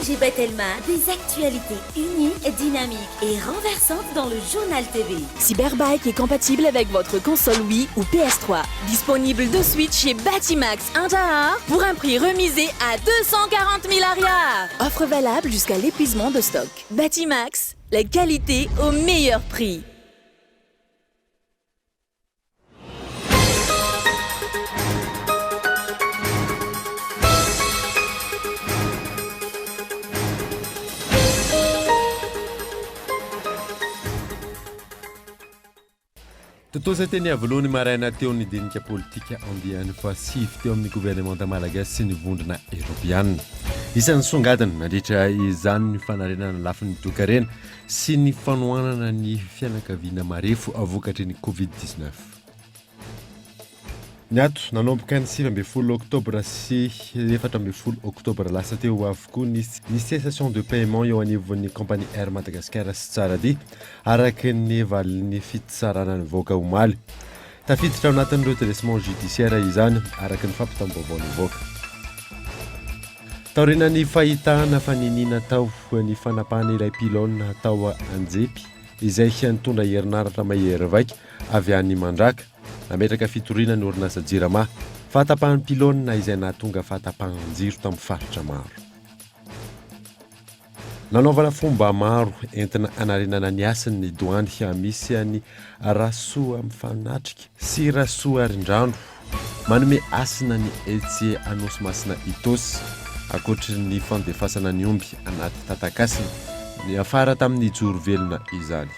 Najib Telma, des actualités uniques, dynamiques et renversantes dans le journal TV. Cyberbike est compatible avec votre console Wii ou PS3. Disponible de suite chez Batimax Indahar pour un prix remisé à 240 000 arias. Offre valable jusqu'à l'épuisement de stock. Batimax, la qualité au meilleur prix. Totoza teny voalohany maraina teo ny dinika politika andiany fa sivy teo amin'ny gouvernemanta malagasy sy ny vondrona eropiana. Isan'ny songadiny nandritra izany ny fanarenana lafin'ny toekarena sy ny fanohanana ny fianakaviana marefo avokatry ny Covid-19. Ny ato nanomboka ny 7 oktobra sy 14 oktobra lasa teo avokoa ny cessation de paiement eo anivon'ny compagnie Air Madagascar sy Tsarady araka ny valin'ny fitsarana ny voaka omaly. Tafiditra ao anatin'ny redressement judiciaire izany araka ny fampitam-baovao voaka. Taorina ny fahitana faninina tao ny fanapahana ilay pilôna tao Anjepy izay nitondra herinaratra mahery vaika avy any Mandraka. Nametraka fitoriana ny orinasa Jirama fahatapahan'ny pilôna izay nahatonga fahatapahan-jiro tamin'ny faritra maro. Nanaovana fomba maro entina anarenana ny asan'ny douane misy ny rasoa mifanatrika sy rasoa arin-drano manome asina ny etse anosy masina itosy akoatry ny fandefasana ny omby anaty tatakasina ny afara tamin'ny joro velona izany.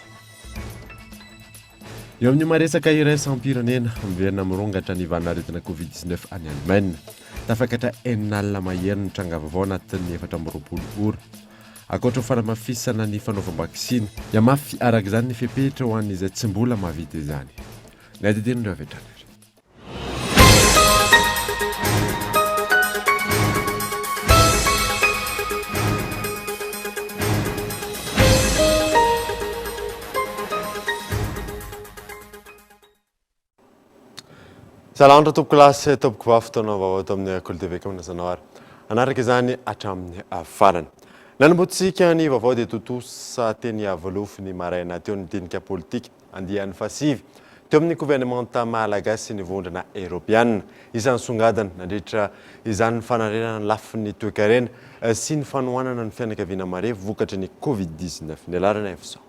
Eo amin'ny maresaka iray sampirenena miverina mirongatra ny vanaretina Covid-19 any Allemagne. Tafakatra enina mahery ny tranga vaovao anatin'ny 420 ora. Akoatra fanamafisana ny fanaovam-bakisiny, dia mafy araka izany ny fepetra ho an'izay tsy mbola mahavita izany. Ny adidin'ireo avy hatrany. Salandra tompoko lasy tompoko vavy taonao vaovao ato amin'ny Akolo TV kamanazanao ary. Anaraka izany hatramin'ny farany. Nanombotsika ny vaovao dia totosa teny avolofiny maraina teo ny dinika politika andian'ny fasivy teo amin'ny gouvernemanta malagasy sy ny vondrona eropiana. Isan'ny songadana nandritra izany fanarenana lafin'ny toekarena sy ny fanohanana ny fianakaviana marefo vokatry ny Covid-19. Ny alarana efsa.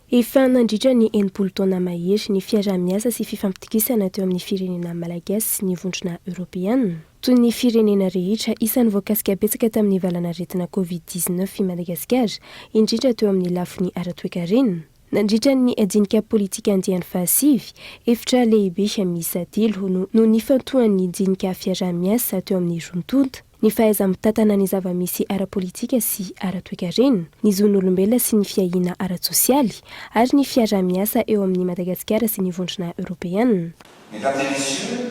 Efa nandritra ny 80 taona mahery ny fiarah-miasa sy fifampitikisana teo amin'ny firenena malagasy sy ny vondrona eropiana. Toy ny firenena rehetra isan'ny voakasika betsaka tamin'ny valanaretina Covid-19 i Madagasikara, indrindra teo amin'ny lafiny ara-toekarena. Nandritra ny dinika politika andian'ny fahasivy, efitra lehibe miisa 3 no nifantohan'ny dinika fiarah-miasa teo amin'ny rontonta. Ny fahaiza-mitatana ny zava-misy ara-politika sy ara-toekarena, ny zon'olombelona sy ny fiahiana ara-tsosialy, ary ny fiarah-miasa eo amin'ny Madagasikara sy ny vondrona eropeana. Mesdames et messieurs,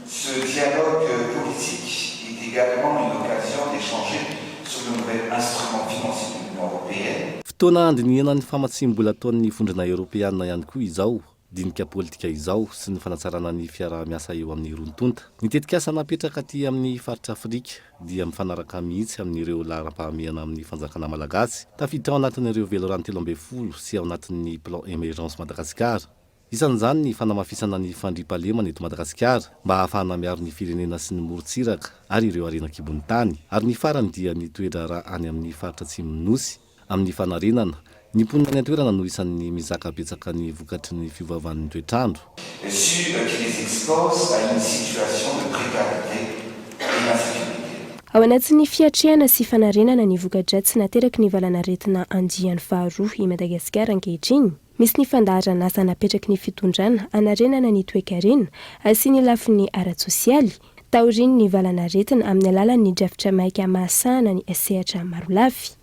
ce dialogue politique est également une occasion d'échanger sur le nouvel instrument financier de l'Union européenne. Fotoana andinihana ny famatsim-bola ataon'ny vondrona eropeana ihany koa izao. Dinika politika izao sy ny fanatsarana ny fiarah-miasa eo amin'ny rontonta. Ny tetikasa napetraka aty amin'ny faritra Afrika dia mifanaraka mihitsy amin'ireo laharam-pahamehana amin'ny fanjakana malagasy. Tafiditra ao anatin'ireo velorano 13 sy ao anatin'ny plan émergence Madagasikara. Isan'izany ny fanamafisana ny fandriam-pahalemana eto Madagasikara mba ahafahana miaro ny firenena sy ny morontsiraka ary ireo arenan-kibon'ny tany. Ary ny farany dia ny toera raha any amin'ny faritra Atsimon'Nosy amin'ny fanarenana. Ny mponina ny antoerana no isan'ny mizaka betsaka ny vokatry ny fiovaovan'ny toetrandro. Qui les expose à une situation de précarité et d'insécurité. Ao anatin'ny fiatrehana sy fanarenana ny voka-dratsy nateraky ny valanaretina andian'ny faharoa i Madagasikara ankehitriny. Misy ny fandaharana asa napetraky ny fitondrana anarenana ny toekarena sy ny lafin'ny ara-tsosialy. Taoriny ny valanaretina amin'ny alalan'ny drafitra maika mahasahana ny sehatra maro lafy.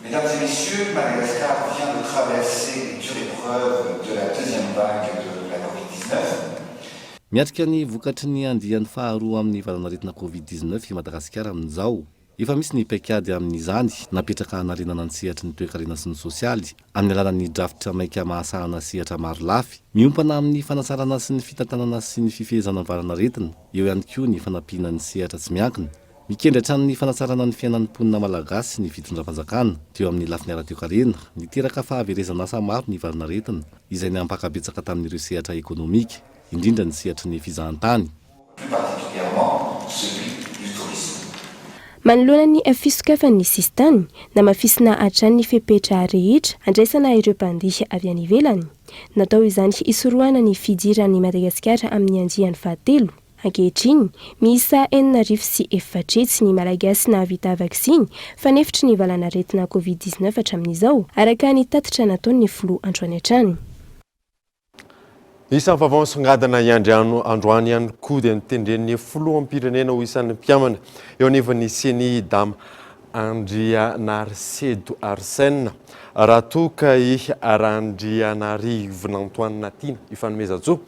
Mesdames et messieurs, Madagascar vient de traverser les dures épreuves de la deuxième vague de la Covid-19. Miatrika ny vokatry ny andian'ny faharoa amin'ny valanaretina Covid-19 i Madagasikara amin'izao. Efa misy ny paikady amin'izany napetraka anarenana ny sehatry ny toekarena sy ny sosialy amin'ny alalan'ny drafitra maika mahasahana sehatra maro lafy. Miompana amin'ny fanatsarana sy ny fitantanana sy ny fifehezana ny valanaretina, eo ihany koa ny fanampiana ny sehatra tsy miankina. mikendry hatrany fanatsarana ny fiainan'ny mponina malagasy ny fitondram-panjakana teo amin'ny lafiny ara-toe-karena niteraka fahaverezana asa maro ny valinaretina izay ny ampakabetsaka tamin'ireo sehatra ekonomika indrindra ny sehatry ny fizahantany. Plus particulièrement celui du tourisme. manoloana ny fisokafan'ny sistany na mafisina hatrany ny fepetra rehetra andraisana ireo mpandihy avy any ivelany. Natao izany isorohana ny fidiran'ny Madagasikara amin'ny andiany fahatelo. Ankehitriny, miisa 4,400 ny malagasy nahavita vaksiny fanefitry ny valanaretina COVID-19 hatramin'izao araka ny tatitra nataony filoha Androany hatrany. Isan'ny vaovao songadana androany ihany koa dia nitendren'ny filoham-pirenena ho isan'ny mpiamana eo anivon'ny seny Dame Andrianarcedo Arsène raha toa ka Arandrianarivona Antoine Natina ifanomezan-tsoa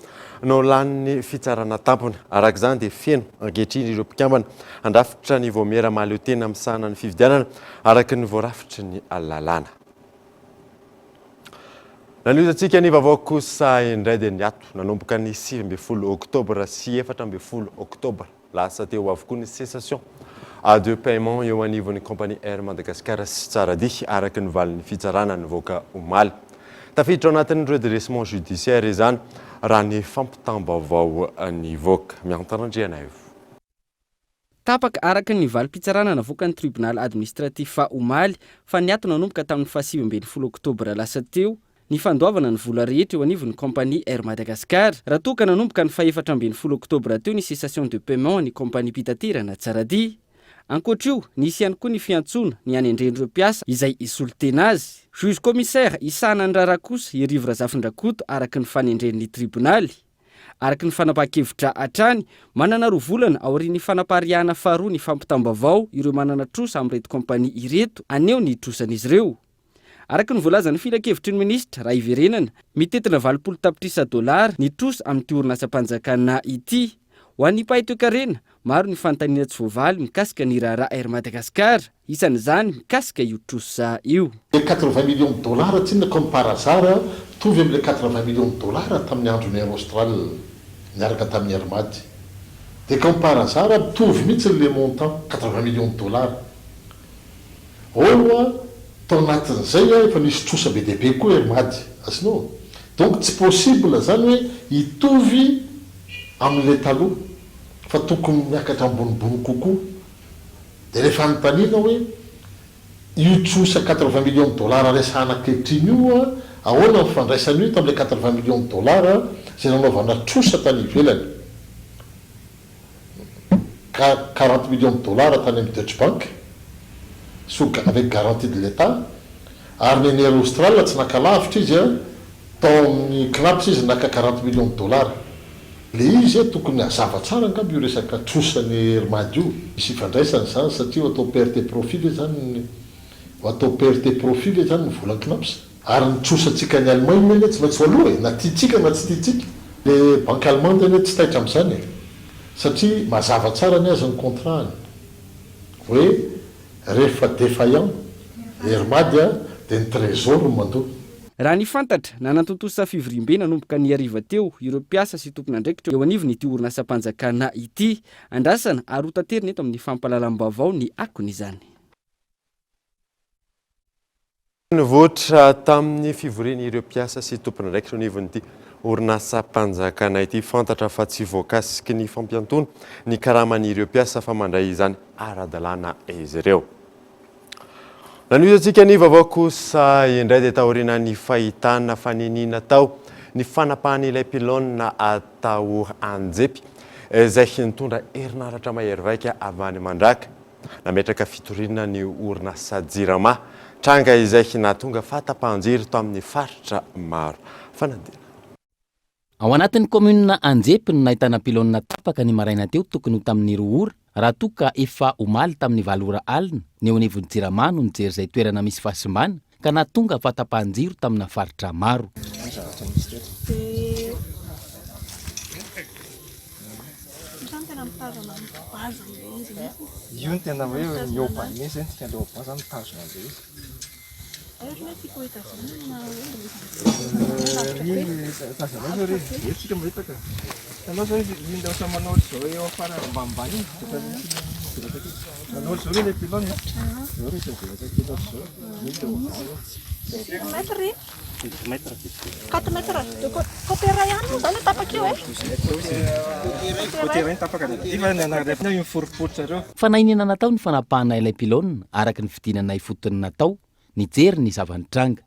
no lanin'ny fitsarana tampony. Araka izany dia feno ankehitriny ireo mpiambana andrafitra ny voamera mahaleo tena amin'ny sahanany fividianana araka ny voarafitry ny lalàna. Naniozantsika ny vaovao kosa indray dia niato nanomboka ny 7 oktobra sy 14 oktobra lasa teo avokoa ny cessation de paiement eo anivon'ny compagnie Air Madagascar sy Tsaradia araka ny valin'ny fitsarana nivoaka omaly. Tafiditra ao anatin'ny redressement judiciaire izany raha ny fampitam-baovao nivoaka miantarandriana io. Tapaka araka ny valim-pitsarana navoaka ny tribunal administratif omaly fa niato nanomboka tamin'ny 17 oktobra lasa teo ny fandoavana ny vola rehetra eo anivon'ny compagnie Air Madagascar raha toa ka nanomboka ny 14 oktobra teo ny cessation de paiement ny compagnie pitaterana Tsaradia. Ankoatr'io, nisy ihany koa ny fiantsoana ny anendren'ireo mpiasa izay isolitena azy. Juge commissaire Isana Ndrarakosa Irivo Razafindrakoto araka ny fanendren'ny tribunaly. Araka ny fanapahan-kevitra hatrany, manana 2 volana aorian'ny fanapariahana faharoa ny fampitam-baovao ireo manana trosa amin'reto compagnie ireto aneo ny trosan'izy ireo. Araka ny voalazan'ny filan-kevitry ny ministra raha iverenana, mitetina 20 tapitrisa dolara ny trosa amin'ity orinasa-panjakana ity. Ho an'ny mpahay-toe-karena, maro ny fanontaniana tsy voavaly mikasika ny raharaha Air Madagascar, isan'izany mikasika io trosa io. 80 millions de dollars tsina comme par hasard tovy amin'le 80 millions de dollars tamin'ny andron'ny Air Austral niaraka tamin'ny Air Madi. Dia comme par hasard tovy mihitsy le montant 80 millions de dollars. Oloa tao anatin'izay efa nisy trosa be dehibe koa Air Madi, asinao. Donc tsy possible zany hoe hitovy amin'le taloha fa tokony miakatra ambonimbony kokoa. Dia rehefa anontaniana hoe io trosa 80 millions de dollars resahana ankehitriny io ahoana ny fandraisany io tamin'le 80 millions de dollars izay nanaovana trosa tany ivelany. 40 millions de dollars tany amin'ny Deutsche Bank avec garantie de l'État, ary ny Air Austral tsy naka lavitra izy tao amin'ny knaps izy naka 40 millions de dollars. Le izy tokony hazava tsara angamba io resaka trosany Air Madi io. Misy ifandraisany zany satria atao perte profit ve zany atao perte profit ve zany ny vola knaps. Ary ny trosantsika ny Allemagne eny tsy maintsy aloha na tiatsika na tsy tiatsika. Le banque allemande eny tsy taitra amin'izany satria mazava tsara ny azy ny contrat-ny hoe rehefa défaillant Air Madi dia ny trésor mandoa. Raha ny fantatra nanantontosa fivoriam-be nanomboka ny ariva teo ireo mpiasa sy tompon'andraikitra eo anivony ity orinasa-panjakana ity andrasana ary hotaterina eto amin'ny fampahalalam-baovao ny akon'izany. Nivoatra tamin'ny fivoriany ireo mpiasa sy tompon'andraikitra eo anivon'ity orinasa-panjakana ity fantatra fa tsy voakasiky ny fampiantona ny karaman'ireo mpiasa fa mandray izany ara-dalàna izy ireo. Naniozantsika ny vaovao kosa indray dia taoriana ny fahitana fanenina tao ny fanapahan'ilay pilona atao anjepy izay nitondra herinaratra mahery vaika avy mandraka nametraka fitoriana ny orinasa Jirama tranga izay nahatonga fahatapahan-jiro tao amin'ny faritra maro. Fanadina. Ao anatin'ny commune Anjepy no nahitana pilona tapaka ny maraina teo tokony ho tamin'ny 2 ora raha toa ka efa omaly tamin'ny 7 ora alina ny eo anivon'ny Jirama no nijery izay toerana misy fahasimbana ka nahatonga fahatapahan-jiro tamina faritra maro. Io ny tena hoe miobany mihitsy ny tena baza mitazona an'izay izy. Tazanao ry etsika mahitaka. Tanao zao izy indao sa manao zao eo afara ambanimbany iny. Manao zao le pilone. Zao le zavatra pilone zao. Mètre. 4 mètres. Côté Ryan, zany tapaka eo e. Côté Ryan tapaka diva nanarefna io foropotra reo. Fanainina natao ny fanapahana ilay pilôna araka ny fidinana fotony natao nijery ny zavanitranga.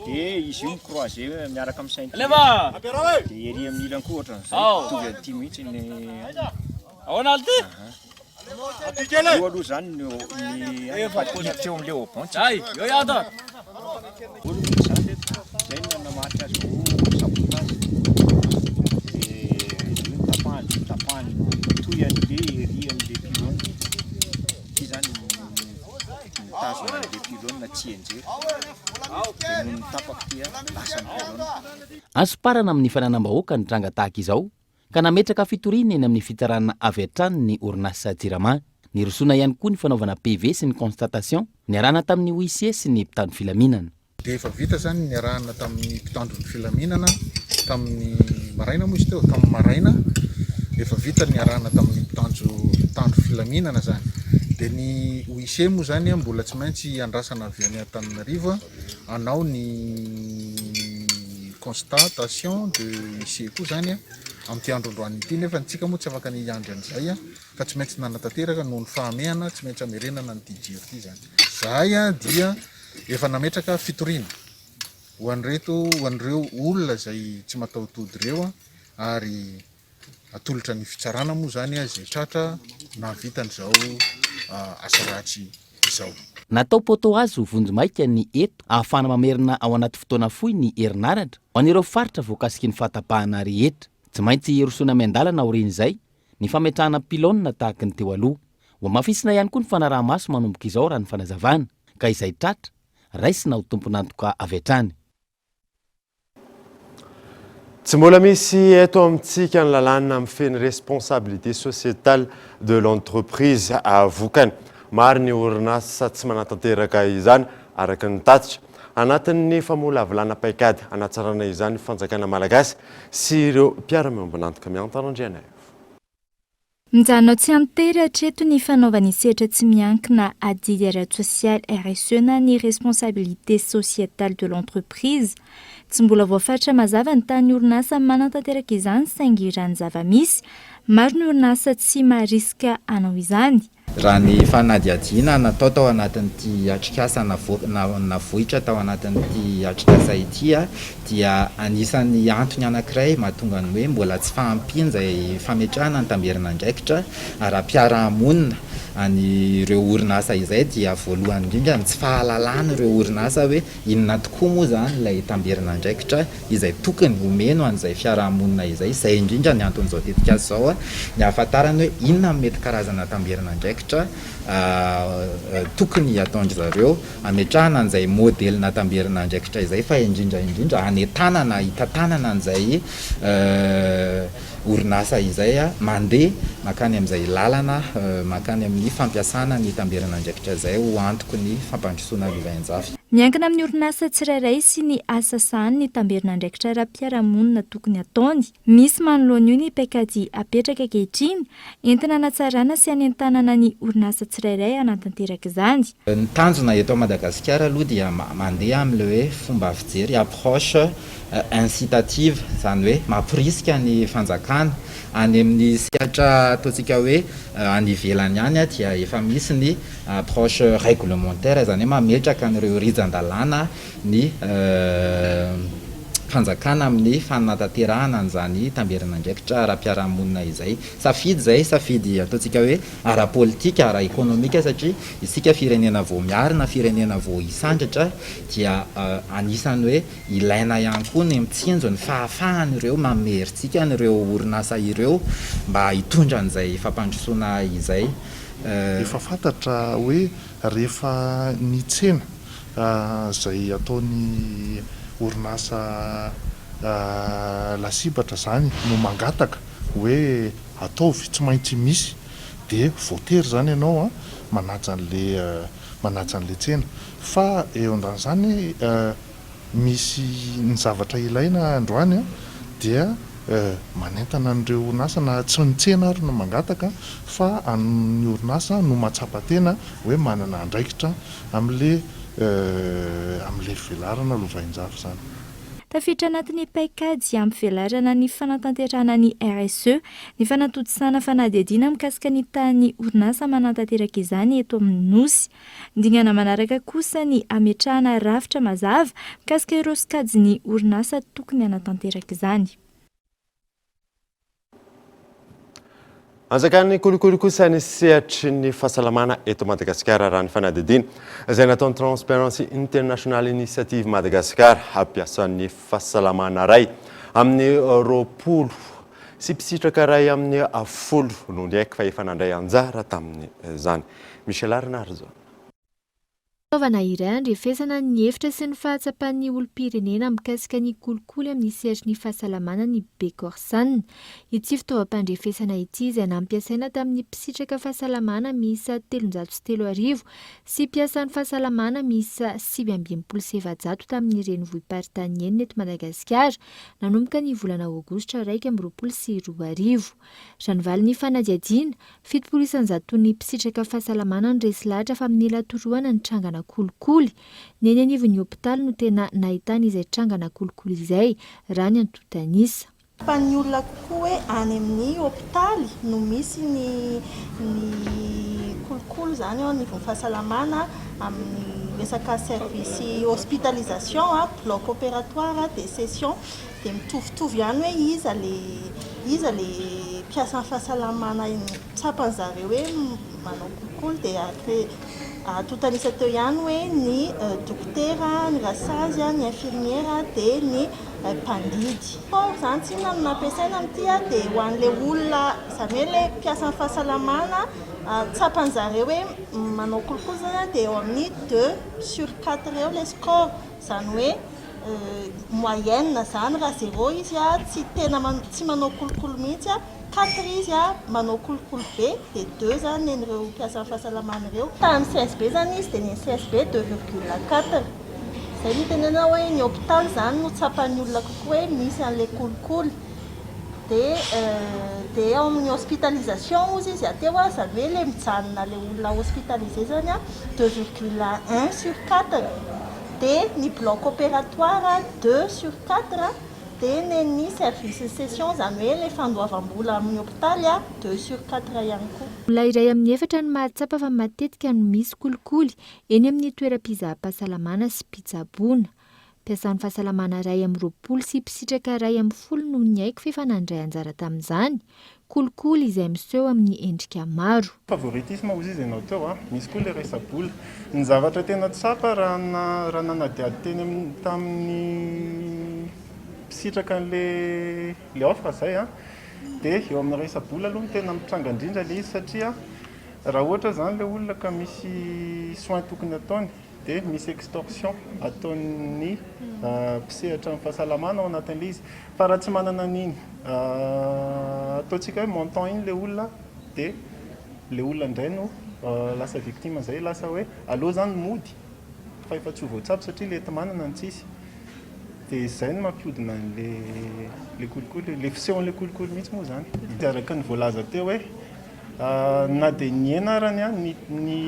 Dia izy io microisé miaraka amin'ny saint. Dia ery amin'ny ilany koa ohatran'izay. Tovy amin'ny 10 minutes ny Aonalty. aloha zany ny fatikiditra eo amin'ilay obantsy. Ay, eo ihany. Olo zany zay no namatrika azy ho sabotazy. Dia tapahany toy an'ilay ery amin'ilay pilôna. Ty zany mitazona an'ilay pilôna tsy enjery. Dia noho ny tapaka ty lasa ny pilôna. Azo parana amin'ny fananam-bahoaka ny tranga tahaka izao ka nametraka fitoriana eny amin'ny fitaranana avy hatrany ny orinasa Jirama. Nirosoana ihany koa ny fanaovana PV sy ny constatation niarahana tamin'ny OIC sy ny mpitandro filaminana. Dia efa vita zany niarahana tamin'ny mpitandro ny filaminana tamin'ny maraina moa izy teo tamin'ny maraina efa vita niarahana tamin'ny mpitandro filaminana zany. Dia ny OIC moa zany mbola tsy maintsy andrasana avy any Antananarivo anao ny constatation de OIC koa zany amin'ity andro androany ity nefa antsika moa tsy afaka ny andro an'izay ka tsy maintsy nanatanteraka noho ny fahamehana tsy maintsy amerenana ny jiro ity zany. Zahay dia efa nametraka fitoriana ho an'ireo olona zay tsy mataotody ireo ary atolotra ny fitsarana moa zany zay tratra navitan'izao asa ratsy izao. Natao poto azo vonjomaika ny eto ahafana mamerina ao anaty fotoana fohy ny herinaratra ho an'ireo faritra voakasiky ny fahatapahana rehetra. Tsy maintsy rosoana miandalana aorian'izay ny fametrahana pilôna tahaka ny teo aloha. Ho mafisina ihany koa ny fanaraha-maso manomboka izao raha ny fanazavana ka izay tratra raisina ho tompon'antoka avy hatrany. Tsy mbola misy eto amintsika ny lalàna amin'ny feny responsabilité sociétale de l'entreprise avokany. Maro ny orinasa tsy manatanteraka izany araka ny tatitra. Anatin'ny famolavolana paikady anatsarana izany fanjakana malagasy sy ireo mpiara-miombonantoka miantarandriana. Mijanona tsy antery hatreto ny fanaovany sehatra tsy miankina adidy ara-tsosialy RSE na ny responsabilité sociétale de l'entreprise. Tsy mbola voafaritra mazava ny tany orinasa manatanteraka izany saingy irany zava-misy, maro ny orinasa tsy mahariska anao izany. Raha ny fanadihadiana natao tao anatin'ity atrikasa navohitra tao anatin'ity atrikasa ity dia anisan'ny antony anankiray mahatonga ny hoe mbola tsy fahampiany izay fametrahana ny tamerina andraikitra ara-piarahamonina an'ireo orinasa izay dia voalohany indrindra ny tsy fahalalana ireo orinasa hoe inona tokoa moa zany ilay tamerina andraikitra izay tokony homeno an'izay fiarahamonina izay indrindra ny anton'izao tetika zao ny ahafantarany hoe inona mety karazana tamerina andraikitra tokony ataondry zareo ametrahana an'izay modelina tamerina andraikitra izay fa indrindra hanetanana hitantanana an'izay orinasa izay mandeha makany amin'izay lalana makany amin'ny fampiasana ny tamerina andraikitra izay ho antoko ny fampandrosoana vivainjafy. Miankina amin'ny orinasa tsirairay sy ny asa sahany ny tamerina andraikitra ara-piarahamonina tokony ataony. Misy manoloana io ny paikady apetraka ankehitriny entina hanatsarana sy hanentanana ny orinasa tsirairay anatanteraka izany. Ny tanjona eto Madagasikara aloha dia mandeha amin'ilay hoe fomba fijery approche incitative zany hoe mampirisika ny fanjakana any amin'ny sehatra ataontsika hoe any ivelany any dia efa misy ny approche réglementaire zany hoe mametraka an'ireo rijan-dalàna ny fanjakana amin'ny fananatanterahana an'izany tamerina andraikitra ara-piarahamonina izay. Safidy ataontsika hoe ara-politika ara-ekonomika satria isika firenena vao miarina firenena vao isandratra dia anisany hoe ilaina ihany koa ny mitsinjo ny fahafahan'ireo mamerintsika n'ireo orinasa ireo mba hitondra an'izay fampandrosoana izay. Efa fantatra hoe rehefa ny tsena izay ataony orinasa lasibatra zany no mangataka hoe ataovy tsy maintsy misy dia voatery zany ianao manaja an'le tsena fa eo andan'izany misy ny zavatra ilaina androany dia manentana an'ireo orinasa na tsy ny tsena ary no mangataka fa ny orinasa no mahatsapa-tena hoe manana andraikitra amin'le velarana lovain-jafy zany. Tafiditra anatin'ny paikady ampivelarana ny fanatanterahana ny RSE ny fanatodisana fanadihadiana mikasika ny tany orinasa manantanteraka izany eto amin'ny nosy. Ndingana manaraka kosa ny ametrahana rafitra mazava mikasika ireo sikajiny orinasa tokony hanatanteraka izany. Anjakan'ny kolikoly kosa ny sehatry ny fahasalamana eto Madagasikara raha ny fanadihadiana izay nataon'ny Transparency International Initiative Madagasikara hampiasan'ny fahasalamana ray amin'ny 20 sy mpisitraka ray amin'ny 10 no ny haiko fa efa nandray anjara tamin'izany. Michel Arnard zao. Fitaovana iray andrefesana ny hevitra sy ny fahatsapan'ny olom-pirenena mikasika ny kolikoly amin'ny sehatry ny fahasalamana ny Bekorsan. Ity fitaovam-pandrefesana ity izay nampiasaina tamin'ny mpisitraka fahasalamana miisa 303 sy mpiasan'ny fahasalamana miisa 527 tamin'ny renivohim-paritany eto Madagasikara nanomboka ny volana Aogositra 2022. Ranovaly ny fanadihadiana, fitopolo isan-jaton'ny mpisitraka fahasalamana no resy lahatra fa amin'ny latoroana ny trangana kolikoly. Ny eny anivon'ny hopitaly no tena nahitana izay trangana kolikoly izay raha ny antotanisa. Fa ny olona kokoa hoe any amin'ny hopitaly no misy ny kolikoly zany ao anivon'ny fahasalamana amin'ny resaka service hospitalisation, bloc opératoire, des sessions dia mitovitovy ihany hoe iza le mpiasan'ny fahasalamana tsapan'zareo hoe manao kolikoly dia atotanisa teo ihany hoe ny dokotera, ny rasazy, ny infirmiera dia ny mpandidy. Zany tsy na nampiasaina amin'ity dia ho an'le olona izany hoe le mpiasan'ny fahasalamana tsapan'zareo hoe manao kolikoly zany dia eo amin'ny 2/4 eo le score, izany hoe moyenne zany raha 0 izy tsy tena tsy manao kolikoly mihitsy 4 izy manao kolikoly be dia 2 zany nen'ireo mpiasan'ny fahasalamana ireo. Tamin'ny CSB zany izy dia ny CSB 2,4. Izay ny tenena hoe ny hopitaly zany no tsapan'ny olona kokoa hoe misy an'ilay kolikoly. Dia ao amin'ny hospitalisation ozy izy ateo izany hoe le mijanona le olona hospitalisé zany 2,1/4. Dia ny bloc opératoire 2/4. Dia ny service session izany hoe le fandoavam-bola amin'ny hopitaly 2/4 ihany koa. Olona iray amin'ny efatra no mahatsapa fa matetika no misy kolikoly eny amin'ny toeram-pizaha-pahasalamana sy pitsaboana. Mpiasan'ny fahasalamana ray amin'ny 20 sy mpisitraka ray amin'ny 10 no ny haiko fa nandray anjara tamin'izany. Kolikoly izay miseho amin'ny endrika maro. Favoritisme ozy izy ianao teo misy koa le resa-bola. Ny zavatra tena tsapa raha nanadiady teny tamin'ny misitraka le offre zay dia eo amin'ny resa-bola aloha no tena mitranga indrindra le izy satria raha ohatra zany le olona ka misy soin tokony ataony dia misy extorsion ataon'ny mpisehatra amin'ny fahasalamana ao anatin'le izy. Fa raha tsy manana an'iny ataontsika hoe montant iny le olona dia le olona indray no lasa victime zay, lasa hoe aleo zany mody fa efa tsy ho voatsapa satria le eto manana ny tsisy. Dia izay no mampiodina le kolikoly, le fisehon'le kolikoly mihitsy moa zany. Araka ny voalaza teo hoe na dia ny enarany ny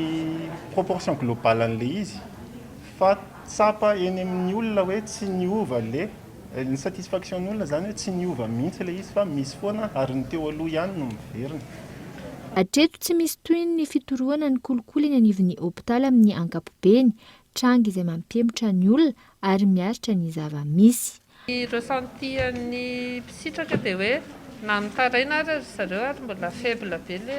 proportion globale an'le izy fa tsapa eny amin'ny olona hoe tsy niova ny satisfaction n'olona zany hoe tsy niova mihitsy le izy fa misy foana ary ny teo aloha ihany no miverina. Hatreto tsy misy toy ny fitorohana ny kolikoly eny anivon'ny hopitaly amin'ny ankapobeny, tranga izay mampihemotra ny olona ary miaritra ny zava-misy. Ny ressentian'ny mpisitraka dia hoe na mitaraina ary zareo ary mbola faible be le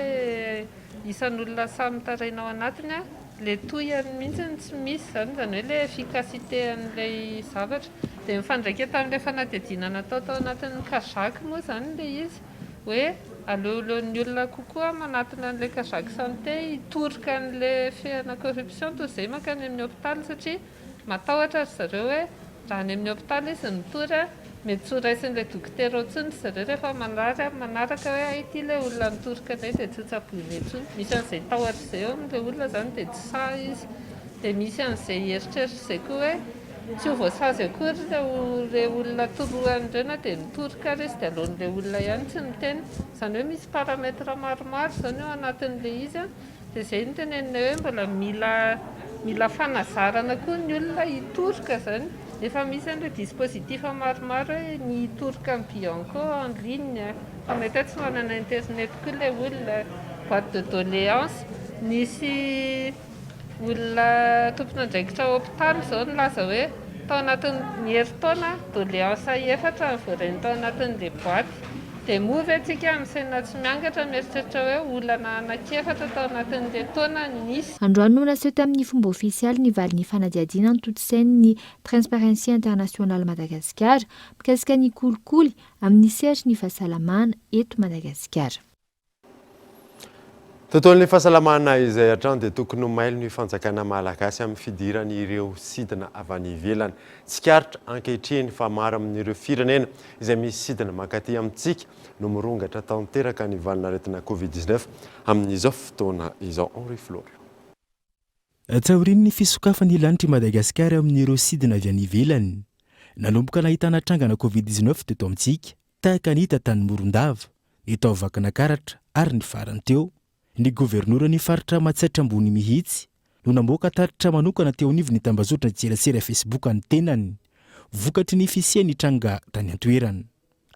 isan'olona samy mitaraina ao anatiny le tohany mihitsy tsy misy zany hoe le efficacité an'ilay zavatra. Dia mifandraika tamin'ilay fanadihadiana natao tao anatin'ny kazaka moa zany le izy hoe aleoleon'ny olona kokoa manatona an'ilay kazaka santé hitoroka an'ilay fehana corruption toy izay mankany amin'ny hopitaly satria matahotra zareo hoe raha ny amin'ny hopitaly izy mitora mety tsy ho raisin'ilay dokotera ao intsony zareo rehefa manaraka hoe ity ilay olona nitoroka anay dia tsy ho tsaboina intsony. Misy an'izay tahotra izay eo amin'ilay olona zany dia tsy sahy izy. Dia misy an'izay eritreritra izay koa hoe tsy ho voasazy akory le olona torohan'ireo na dia mitoroka resy dia alohan'ilay olona ihany tsy miteny, izany hoe misy parametra maromaro izany eo anatin'le izy a, dia izay no tenenina hoe mbola mila fanazarana koa ny olona hitoroka zany. Efa misy an'ilay dispositif maromaro hoe ny hitoroka ny Bianco en ligne, fa mety tsy manana internet koa ilay olona, boîte de doléance. Nisy olona tompon'andraikitra hôpitaly izao nilaza hoe tao anatin'ny herintaona doléance 4 no voaregny tao anatin'ilay boaty, dia movy antsika amin'ny saina tsy miangatra mieritreritra hoe olana anankefatra tao anatin'ilay taona nisy. Androany no naseho tamin'ny fomba ofisialy ny valin'ny fanadihadiana ny toto-sain'ny Transparency International Madagasikara mikasika ny kolikoly amin'ny sehatry ny fahasalamana eto Madagasikara. Tontolon'ny fahasalamana izay hatrany dia tokony mailo ny fanjakana malagasy amin'ny fidirany ireo sidina avy any ivelany. Tsikaritra ankehitriny fa maro amin'ireo firenena izay misy sidina mankaty amintsika no mirongatra tanteraka ny valinaretina Covid-19 amin'izao fotoana izao. Henri Florio. Tsaoriny ny fisokafan'ny lanitra Madagasikara amin'ireo sidina avy any ivelany. Nanomboka nahitana trangana Covid-19 teto amintsika, tahaka ny hita tany Morondava, ny tao Vakinakaratra ary ny farany teo. Ny gouvernoura ny faritra Matsatra ambony mihitsy no namboaka taritra manokana teo anivo ny tambazotra ny tserasera Facebook ny tenany, vokatry ny fisiany tranga tany an-toerana.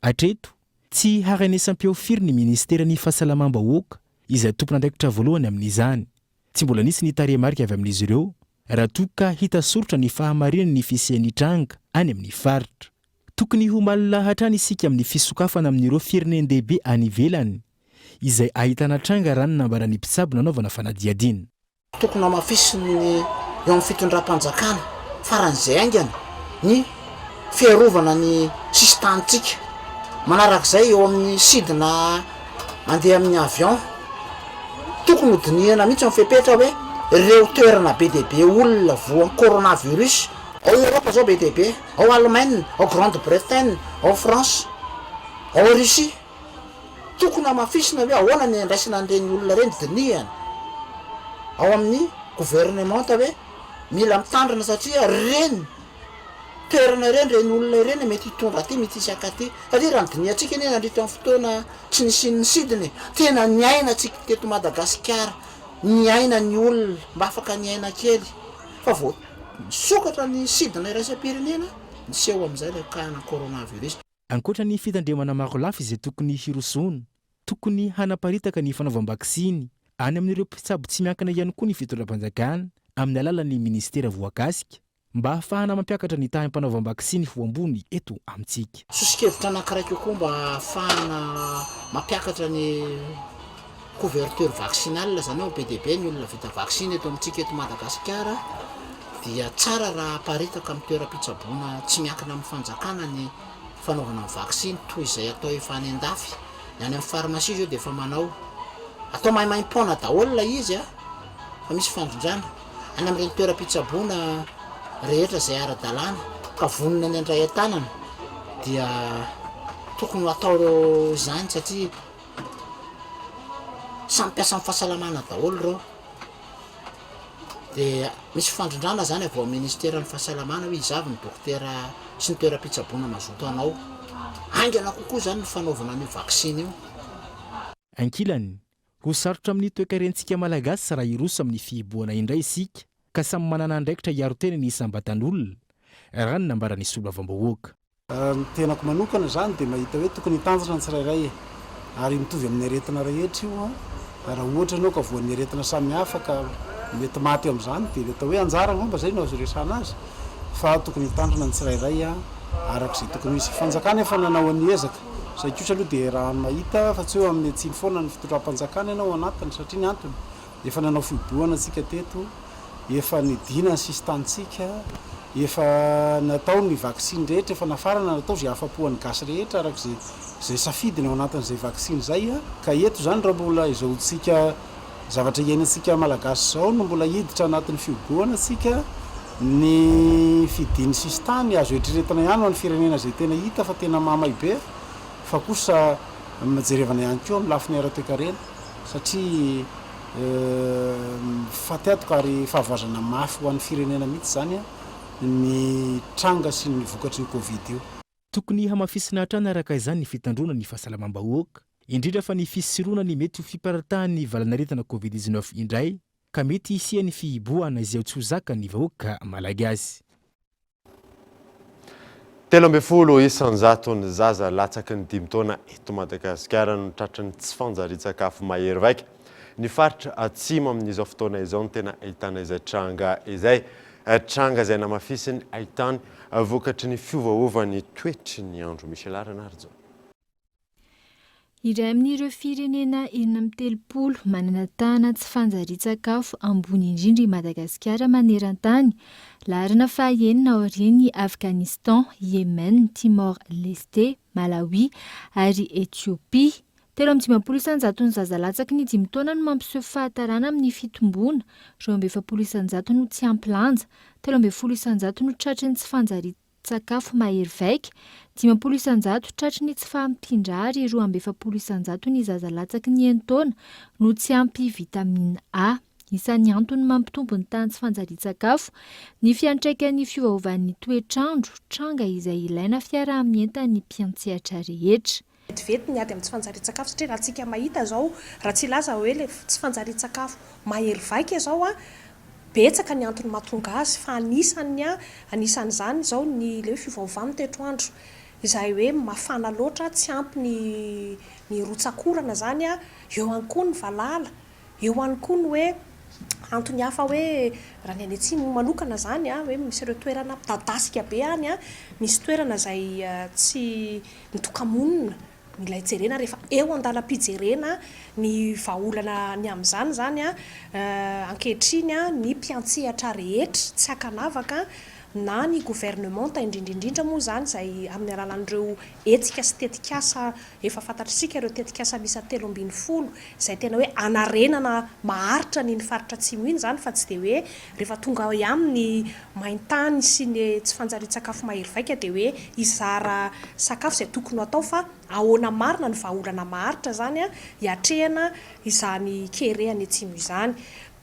Hatreto, tsy haranesampeo firy ny ministerany fahasalamam-bahoaka izay tompon'andraikitra voalohany amin'izany. Tsy mbola nisy ny tarehimarika avy amin'izy ireo, raha toa ka hita soratra ny fahamarinany ny fisiany tranga any amin'ny faritra. Tokony ho malina hatrany isika amin'ny fisokafana amin'ireo firenendehibe any ivelany, izay ahitana tranga raha ny nambarany mpitsabo nanaovana fanadihadiana. Tokony hamafisiny eo amin'ny fitondram-panjakana faran'izay aingana ny fiarovana ny sistantsika. Manarak'izay eo amin'ny sidina mandeha amin'ny avion, tokony hodinihana mihitsy amin'ny fepetra hoe ireo toerana be dia be olona voan'ny coronavirus, ao Europe zao be dia be, ao Allemagne, ao Grande-Bretagne, ao France, ao Russie. Tokony hamafisina hoe ahoana ny andraisana an'ireny olona ireny dinihana ao amin'ny gouvernemanta hoe mila mitandrina satria reny toerana ireny reny olona ireny mety hitondra aty mety hisy akaty, satria raha ny dinihantsika eny nandritra amin'ny fotoana tsy nisy sidiny tena ny aina tsika teto Madagasikara, ny aina ny olona mba afaka ny aina kely, fa vao sokatra ny sidina iraisam-pirenena niseho amin'izay ilay kahana coronavirus. Ankoatra ny fitandremana maro lafy izay tokony hirosona, tokony hanaparitaka ny fanaovam-baksiny any amin'ireo mpitsabo tsy miankina ihany koa ny fitondram-panjakana amin'ny alalan'ny ministera voakasika mba ahafahana mampiakatra ny tahim-panaovam-baksiny ho ambony eto amintsika. Sosikevitra anankiray koa mba ahafahana mampiakatra ny couverture vaccinale zany hoe be dia be ny olona vita vaksiny eto amintsika eto Madagasikara, dia tsara raha aparitaka amin'ny toeram-pitsaboana tsy miankina amin'ny fanjakana ny fanaovana ny vaksiny toy izay atao efa any an-dafy, ny any amin'ny pharmacie zao dia efa manao atao maimaimpona daholo la izy a, fa misy fandrindrana any amin'ireny toeram-pitsaboana rehetra izay ara-dalàna ka vonona ny andray an-tanana dia tokony atao izany satria samy mpiasa amin'ny fahasalamana daholo reo. Dia misy fandrindrana zany avy ao amin'ny ministeran'ny fahasalamana hoe izavy ny dokotera sy ny toeram-pitsaboana mazoto anao, aingana kokoa zany ny fanaovana ny vaksiny io. Ankilany, ho sarotra amin'ny toe-karentsika malagasy raha iroso amin'ny fihiboana indray isika ka samy manana andraikitra hiaro-tena ny isambatan'olona, raha ny nambarany soloavam-bahoaka. Tenako manokana zany dia mahita hoe tokony hitanjana ny tsirairay ary mitovy amin'ny aretina rehetra io, raha ohatra anao ka voan'ny aretina samy hafa ka mety maty amin'izany dia atao hoe anjara ngamba zay no azo resana azy, fa tokony hitanjana ny tsirairay arak'izay tokony misy fanjakana efa nanao any ezaka, zay kosa aloha dia raha mahita fa tsy hoe amin'ny atsiny foana ny fitondram-panjakana ianao anatiny, satria ny antony efa nanao fiboana antsika teto, efa nidina ny sistantsika, efa natao ny vaksiny rehetra, efa nafarana natao zay afapoan'ny gasy rehetra arak'izay safidiny ao anatin'izay vaksiny zay ka eto zany raha mbola izaontsika zavatra iainantsika malagasy zao no mbola hiditra anatin'ny fiboana atsika ny fidiny sistany azo eritreretina ihany ho an'ny firenena zay tena hita fa tena mamay be, fa kosa majerevana ihany koa amin'ny lafiny ara-toe-karena satria faty atoka ary fahavoazana mafy ho an'ny firenena mihitsy zany ny tranga sy ny vokatry ny covid io. Tokony hamafisina hatrany araka izany ny fitandrona ny fahasalamam-bahoaka, indrindra fa ny fisoroana ny mety ho fiparatahan'ny valanaretana covid-19 indray ka mety hisiany fihiboana izay tsy ho zaka ny vahoaka malagasy. 13 isanjaton'ny zaza latsaky ny 5 taona eto Madagasikara no tratran'ny tsy fanjarian-tsakafo mahery vaika. Ny faritra atsimo amin'izao fotoana izao no tena ahitana izay tranga izay. Tranga izay namafisiny ahitany vokatry ny fiovaovany toetry ny andro. Michel Aranarjo. Iray amin'ireo firenena 40 manana tana tsy fanjarian-tsakafo ambony indrindra i Madagasikara maneran-tany. Larina fahaenina aorian'ny Afghanistan, Yemen, Timor-Leste, Malawi ary Etiopia. 13 isanjaton'ny zazalatsaky ny 5 taona no mampiseho fahatarana amin'ny fitombona, 12 isanjato no tsy ampilanja, 13 isanjato no tratry ny tsy fanjarian-tsakafo mahery vaika, 15 isanjato tratry ny tsy fahampitindra ary 12 isanjato ny zazalatsaky ny 9 taona no tsy ampy vitamina A. Isan'ny antony mampitombo ny tany tsy fanjarian-tsakafo ny fiantraikan'ny fiovaovan'ny toetrandro, tranga izay ilaina fiarahamienta ny mpiantsehatra rehetra. Vety ny ady amin'ny tsy fanjarian-tsakafo satria raha tsika mahita zao, raha tsy laza hoe le tsy fanjarian-tsakafo mahery vaika zao betsaka ny antony mahatonga azy fa anisan'izany zao ny le fiovaovan'ny toetrandro izay hoe mafana loatra tsy ampy ny rotsakorana zany eo ihany koa ny valala, eo ihany koa ny hoe antony hafa hoe raha ny any atsimo manokana zany hoe misy ireo toerana midadasika be any misy toerana izay tsy mitokamonina milay jerena rehefa eo andalam-pijerena ny vahaolana ny amin'izany zany ankehitriny ny mpiantsehatra rehetra tsy hakanavaka na ny gouvernement indrindrindrindra moa zany izay amin'ny alalan'ireo etsika sy tetikasa efa fantatritsika ireo tetikasa misa 13 izay tena hoe anarenana maharitra ny faritra atsimo iny zany fa tsy dia hoe rehefa tonga amin'ny maintany sy ny tsy fanjarian-tsakafo mahery vaika dia hoe izara sakafo izay tokony atao fa ahoana marina ny vahaolana maharitra zany hiatrehana izany kerehany atsimo izany.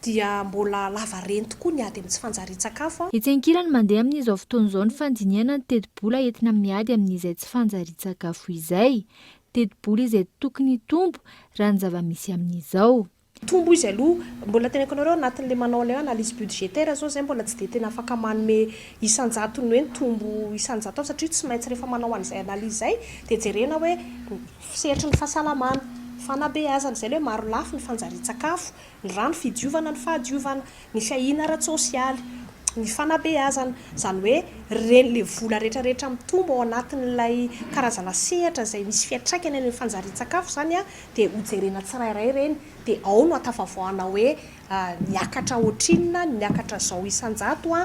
Dia mbola lavareny tokoa ny ady amin'ny tsy fanjarian-tsakafo. Etsenkirany mandeha amin'izao fotoana izao ny fandiniana ny tedi-bola entina miady amin'izay tsy fanjarian-tsakafo izay. Tedi-bola izay tokony tombo raha ny zava-misy amin'izao. Tombo izy aloha mbola teneko anareo anatin'le manao ilay analyse budgétaire zao zay mbola tsy dia tena afaka manome isanjato ny hoe tombo isanjato satria tsy maintsy rehefa manao an'izay analyse zay dia jerena hoe sehatry ny fahasalamana, fanabeazana izay hoe maro lafo ny fanjarian-tsakafo, ny rano fidiovana, ny fahadiovana, ny fiahina ara-tsosialy, ny fanabeazana, izany hoe le vola rehetrarehetra mitombo ao anatin'ilay karazana sehatra izay misy fiantraikany ny fanjarian-tsakafo zany dia hojerena tsirairay reny, dia ao no atafavoahana hoe niakatra ohatrinona, niakatra zao isanjato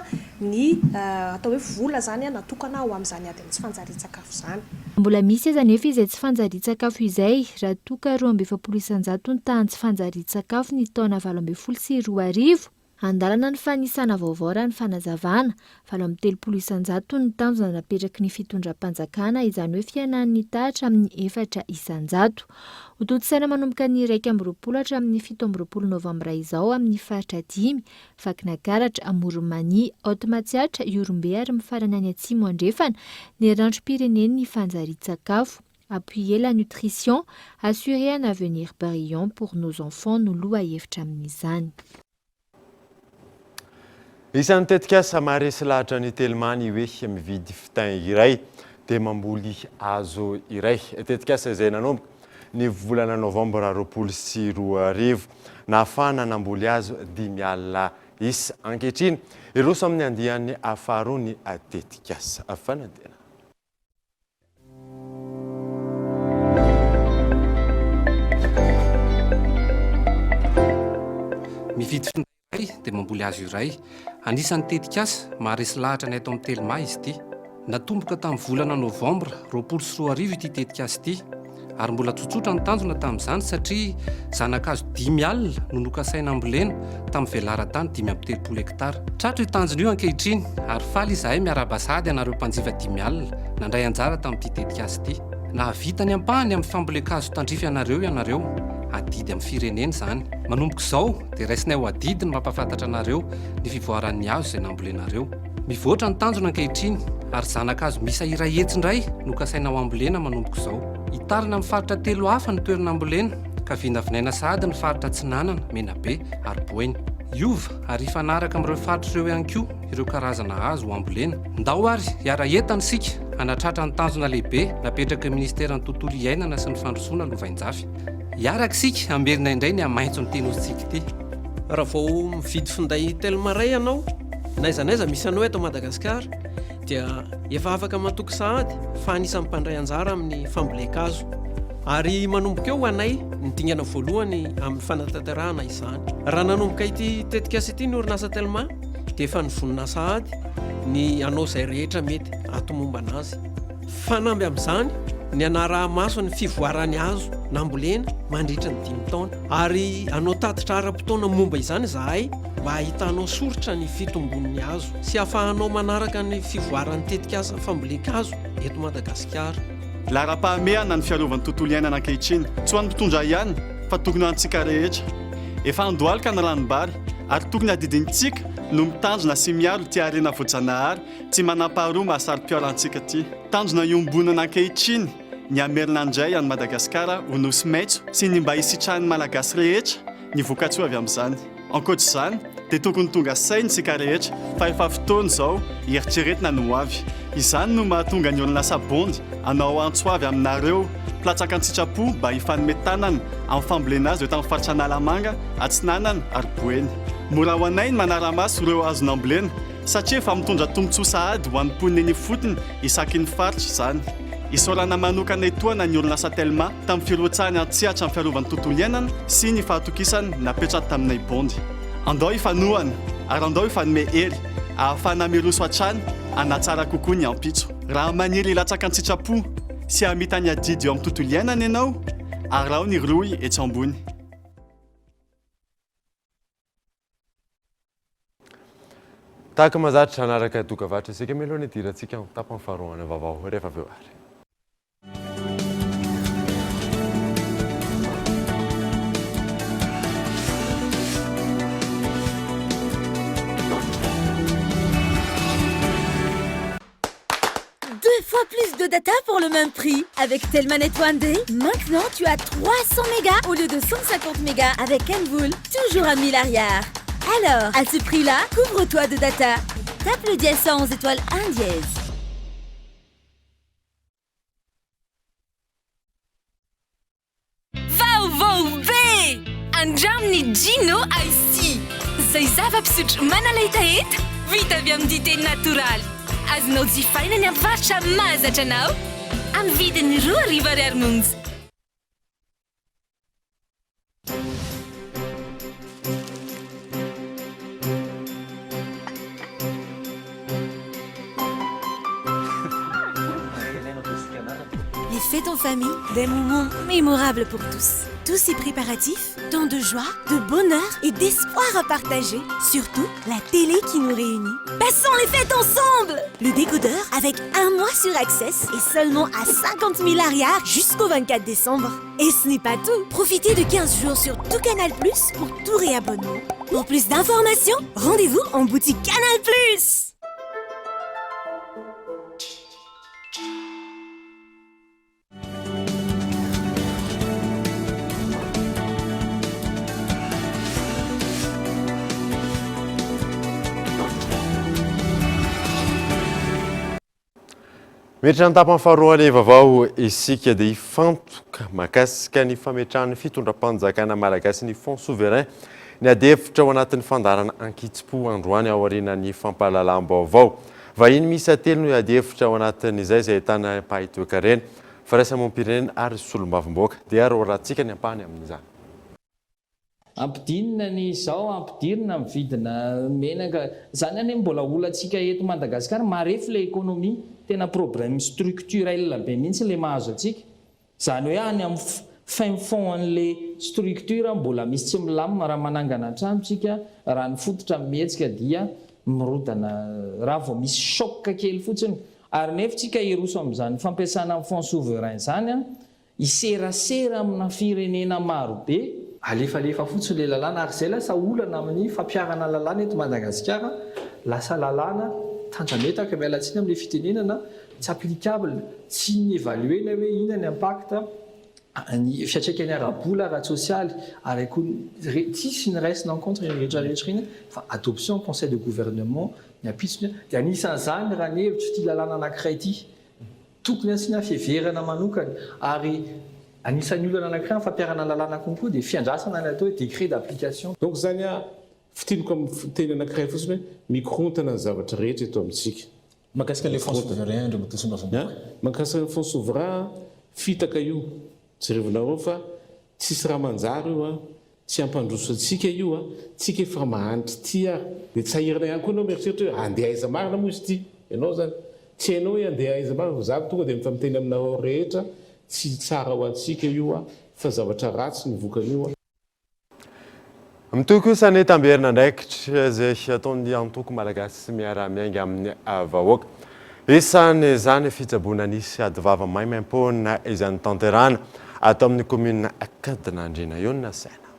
ny atao hoe vola zany natokana ho amin'izany ady amin'ny tsy fanjarian-tsakafo zany. Mbola misy aza nefa izay tsy fanjarian-tsakafo izay raha toka 12 isanjato ny tany tsy fanjarian-tsakafo ny taona 2012 sy 2020. Andalana ny fanisana vaovao raha ny fanazavana, 30 isanjato ny tanjona napetraky ny fitondram-panjakana izany hoe fiainan'ny tahatra amin'ny 4 isanjato. Hototsaina manomboka ny 1 hatramin'ny 17 novambra izao amin'ny faritra 5, Vakinakaratra, Amoronmania, Haute-Matsiatra, Iorombe ary mifarana any Atsimo andrefana ny randrom-pirenen'ny fanjarian-tsakafo. Appuyer la nutrition, assurer un avenir brillant pour nos enfants no lohahevitra amin'izany. Isan'ny tetikasa maharesy lahatra ny Telimany hoe mividy fitain iray dia mamboly hazo iray. Tetikasa izay nanomboka ny volana novambra 2020 nahafahana namboly hazo 5 alina isa. Ankehitriny iroso amin'ny andiany afaharoa ny tetikasa fanadina. Mividy fitain dia mamboly hazo iray. Anisan'ny tetikasa maharesy lahatra ny ato amin'ny Telimay izy ity. Natomboka tamin'ny volana novambra 2020 ity tetikasa ity ary mbola tsotsotra ny tanjona tamin'izany satria zanakazo 5 alina no nokasaina ambolena tamin'ny velara-tany 5.30 hektara. Tratra io tanjona io ankehitriny ary faly izahay miara-basady anareo mpanjifa 5 alina nandray anjara tamin'ity tetikasa ity. Nahavita ny ampahany amin'ny fambolekazo tandrify anareo adidy amin'ny firenena izany. Manomboka izao dia raisinay ho adidy ny mampafantatra anareo ny fivoaran'ny hazo izay nambolenareo. Mivoatra ny tanjona ankehitriny ary zanakazo misa iray hetsindray no kasaina ho ambolena manomboka izao. Hitarina amin'ny faritra 3 hafa ny toerana ambolena ka vinavinaina sahady ny faritra Tsinanana, Menabe ary Boeny. Iova ary ifanaraka amin'ireo faritra ireo ihany koa ireo karazana hazo ho ambolena. Ndao ary hiara-entana isika hanatratra ny tanjona lehibe napetraka ministeran'ny tontolo iainana sy ny fandrosoana Lovainjafy. Hiaraka isika hamerina indray ny hamaitso ny teny ositsika ity. Raha vao mividy finday telmaray ianao naiza misy anao eto Madagasikara dia efa afaka matoky sahady fa anisan'ny mpandray anjara amin'ny famboleka-hazo. Ary manomboka eo anay ny dingana voalohany amin'ny fanatanterahana izany. Raha nanomboka ity tetikasa ity ny orinasa Telma dia efa nivonina sahady ny anao izay rehetra mety atomomba anazy. Fanamby amin'izany ny anara-maso ny fivoarany hazo nambolena mandritra ny 5 taona. Ary anao tatitra ara-potoana momba izany zahay mba ahitanao soritra ny fitombon'ny hazo sy ahafahanao manaraka ny fivoaran'ny tetikasa famboleka-hazo eto Madagasikara. Lara-pahamehana ny fiarovany tontolo iainana ankehitriny tsy ho an'ny mpitondra ihany fa tokony ho antsika rehetra. Efa andohalika ny ranombary ary tokony adidintsika no mitanjona sy miaro ty harena voajanahary tsy manam-paharoa mahasarym-piarantsika ty. Tanjona iombonana ankehitriny ny amerina andray any Madagasikara ho nosy maitso sy ny mba hisitrahan'ny malagasy rehetra ny voka-tsoa avy amin'izany. Ankoatr'izany dia tokony tonga sainy sika rehetra fa efa fotoana izao hieritreretina no avy. Izany no mahatonga ny olona sabondy anao antsoavy aminareo mpilatsaka ny sitrapo mba hifanomitanana amin'ny fambolena azy eto amin'ny faritra Analamanga, Atsinanana ary Boeny. Mora ho anay ny manara-maso ireo azo nambolena satria efa mitondra tombotsoa sahady ho an'ny mponiny fotony isaky ny faritra izany. Isaorana manokana etoana ny orinasa Telma tamin'ny firotsahany antsihatra amin'ny fiarovany tontolo iainana sy ny fahatokisany napetraka taminay bondy. Andao ifanohana ary andao ifanome hery ahafahana miroso hatrany anatsara kokoa ny ampitso. Raha maniry hilatsaka ny sitrapo sy hamita ny adidy eo amin'ny tontolo iainana ianao, arao ny roy etsy ambony. Tahaka mahazatra anaraka dokavatra isika mialohan'ny idirantsika ny tapany faharoana vaovao rehefa avy eo ary. Fois plus de data pour le même prix. Avec Telmanet One Day, maintenant tu as 300 mégas au lieu de 150 mégas avec Envoul, toujours à 1000 arrière. Alors, à ce prix-là, couvre-toi de data. Tape le dièse 111 étoile 1 dièse. VVV! Andrami Gino IC. Zay zava-pisotro manaleta heta, vita avy amin'ny dité natoraly. Azonao jifaina ny amin'ny faritra mahazatra anao amin'ny vidiny 2,00 monja. Les fêtes en famille, des moments mémorables pour tous. Tous ces préparatifs, tant de joie, de bonheur et d'espoir à partager. Surtout, la télé qui nous réunit. Passons les fêtes ensemble! Le décodeur avec 1 mois sur Access et seulement à 50 000 arrières jusqu'au 24 décembre. Et ce n'est pas tout. Profitez de 15 jours sur tout Canal Plus pour tout réabonnement. Pour plus d'informations, rendez-vous en boutique Canal Plus. Miditra ny tapany faharoany vaovao isika dia hifantoka mahakasika ny fametrahany fitondram-panjakana malagasy ny Fonds souverain ny adefitra ao anatin'ny fandarana ankitsi-po androany ao aorian'ny fampahalalam-baovao. Vahiny miisa 3 no adefitra ao anatin'izay izay ahitana mpahay-toekarena, firaisamoam-pirenena ary solombavim-boaka dia rorantsika ny ampahany amin'izany. Ampidinina ny zao ampidirina mividina menaka zany any mbola olantsika eto Madagasikara marefy le économie tena problème structurel be mihitsy le mahazo atsika zany hoe any amin'ny fin fond an'le structure mbola misy tsy milamina raha manangana tranotsika raha ny fototra mihetsika dia mirodana raha vao misy choc kely fotsiny ary nefitsika iroso amin'izany fampiasana amin'ny fonds souverain zany iserasera amina firenena marobe alefalefa fotsiny le lalàna ary zay lasa olana amin'ny fampiarana lalàna eto Madagasikara lasa lalàna tanjametaka mialatsiny amin'le fitenenana tsy applicable tsy ny évaluena hoe inona ny impact ny fiantraikany ara-bola ara-tsosialy ary tsisy ny raisina encontre rehetrarehetra iny fa adoption conseil de gouvernement ny apitsony dia anisan'izany raha ny hevitro ty lalàna anankiray ity tokony asiana fiheverana manokana ary anisan'ny olana anankiray ny fampiarana lalàna konkoa dia fiandrasana ny atao hoe décret d'application. Donc zany a fitiniko amin'ny teny anankiray fotsiny hoe mikorontana ny zavatra rehetra eto amintsika. Mahakasika le fonds souverain ndre mbotosombasomba. Mahakasika ny fonds souverain fitaka io jerevinareo fa tsisy raha manjary io a tsy ampandroso atsika io a tsika efa mahanitry ty ary dia tsy ahirana ihany koa anao mieritreritra hoe andeha aiza marina moa izy ty ianao zany tsy hainao hoe andeha aiza marina zako tonga dia mifamiteny aminao rehetra tsy tsara ho antsika io a fa zavatra ratsy ny vokan'io a. Mitohy kosa ny tamberina ndraikitra izay ataon'ny antoko malagasy miara-miainga amin'ny vahoaka. Isan'ny izany fitsaboana nisy adivava maimaim-poana izany tanterana atao amin'ny commune Akadinandriana io ny nasaina.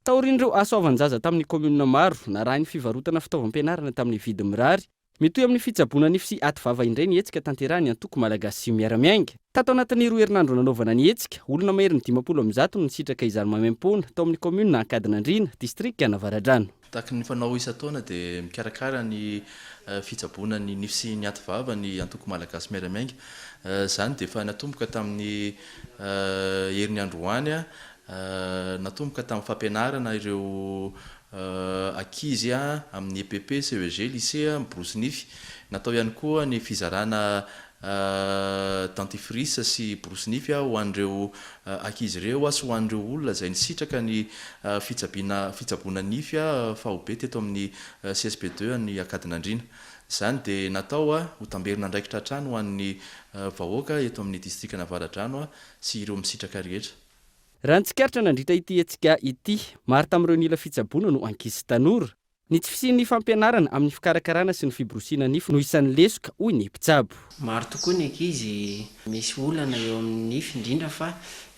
Taorin'ireo asoavan-jaza tamin'ny commune maro narahiny fivarotana fitaovam-pianarana tamin'ny vidy mirary. Mitohy amin'ny fitsaboana nify sy ativava indray ny hetsika tanterany antoko malagasy miara-miainga. Tato anatin'ny 2 herinandro nanaovana ny hetsika, olona mahery ny 50 no sitraka izany maimaim-poana tao amin'ny commune Akadinandriana, district Navaradrano. Taky ny fanao isa-taona dia mikarakara ny fitsaboana ny nify sy ny ativava ny antoko malagasy miara-miainga. Zany dia efa natomboka tamin'ny herin'ny androany natomboka tamin'ny fampianarana ireo akizy amin'ny EPP, CEG, lycée miborosy nify. Natao ihany koa ny fizarana dentifrice sy borosy nify ho an'ireo akizy ireo sy ho an'ireo olona izay nisitraka ny fitsaboana nify fahobe teto amin'ny CSP2 ny Akadinandriana. Zany dia natao ho tamberina ndraikitra hatrany ho an'ny vahoaka eto amin'ny district Navaradrano sy ireo misitraka rehetra. Raha ny tsikaritra nandritra ity hetsika ity, maro tamin'ireo nila fitsaboana no ankizy tanora. Ny tsy fisian'ny fampianarana amin'ny fikarakarana sy ny fiborosiana nify no isan'ny lesoka hoy ny mpitsabo. Maro tokoa ny ankizy misy olana eo amin'ny nify indrindra fa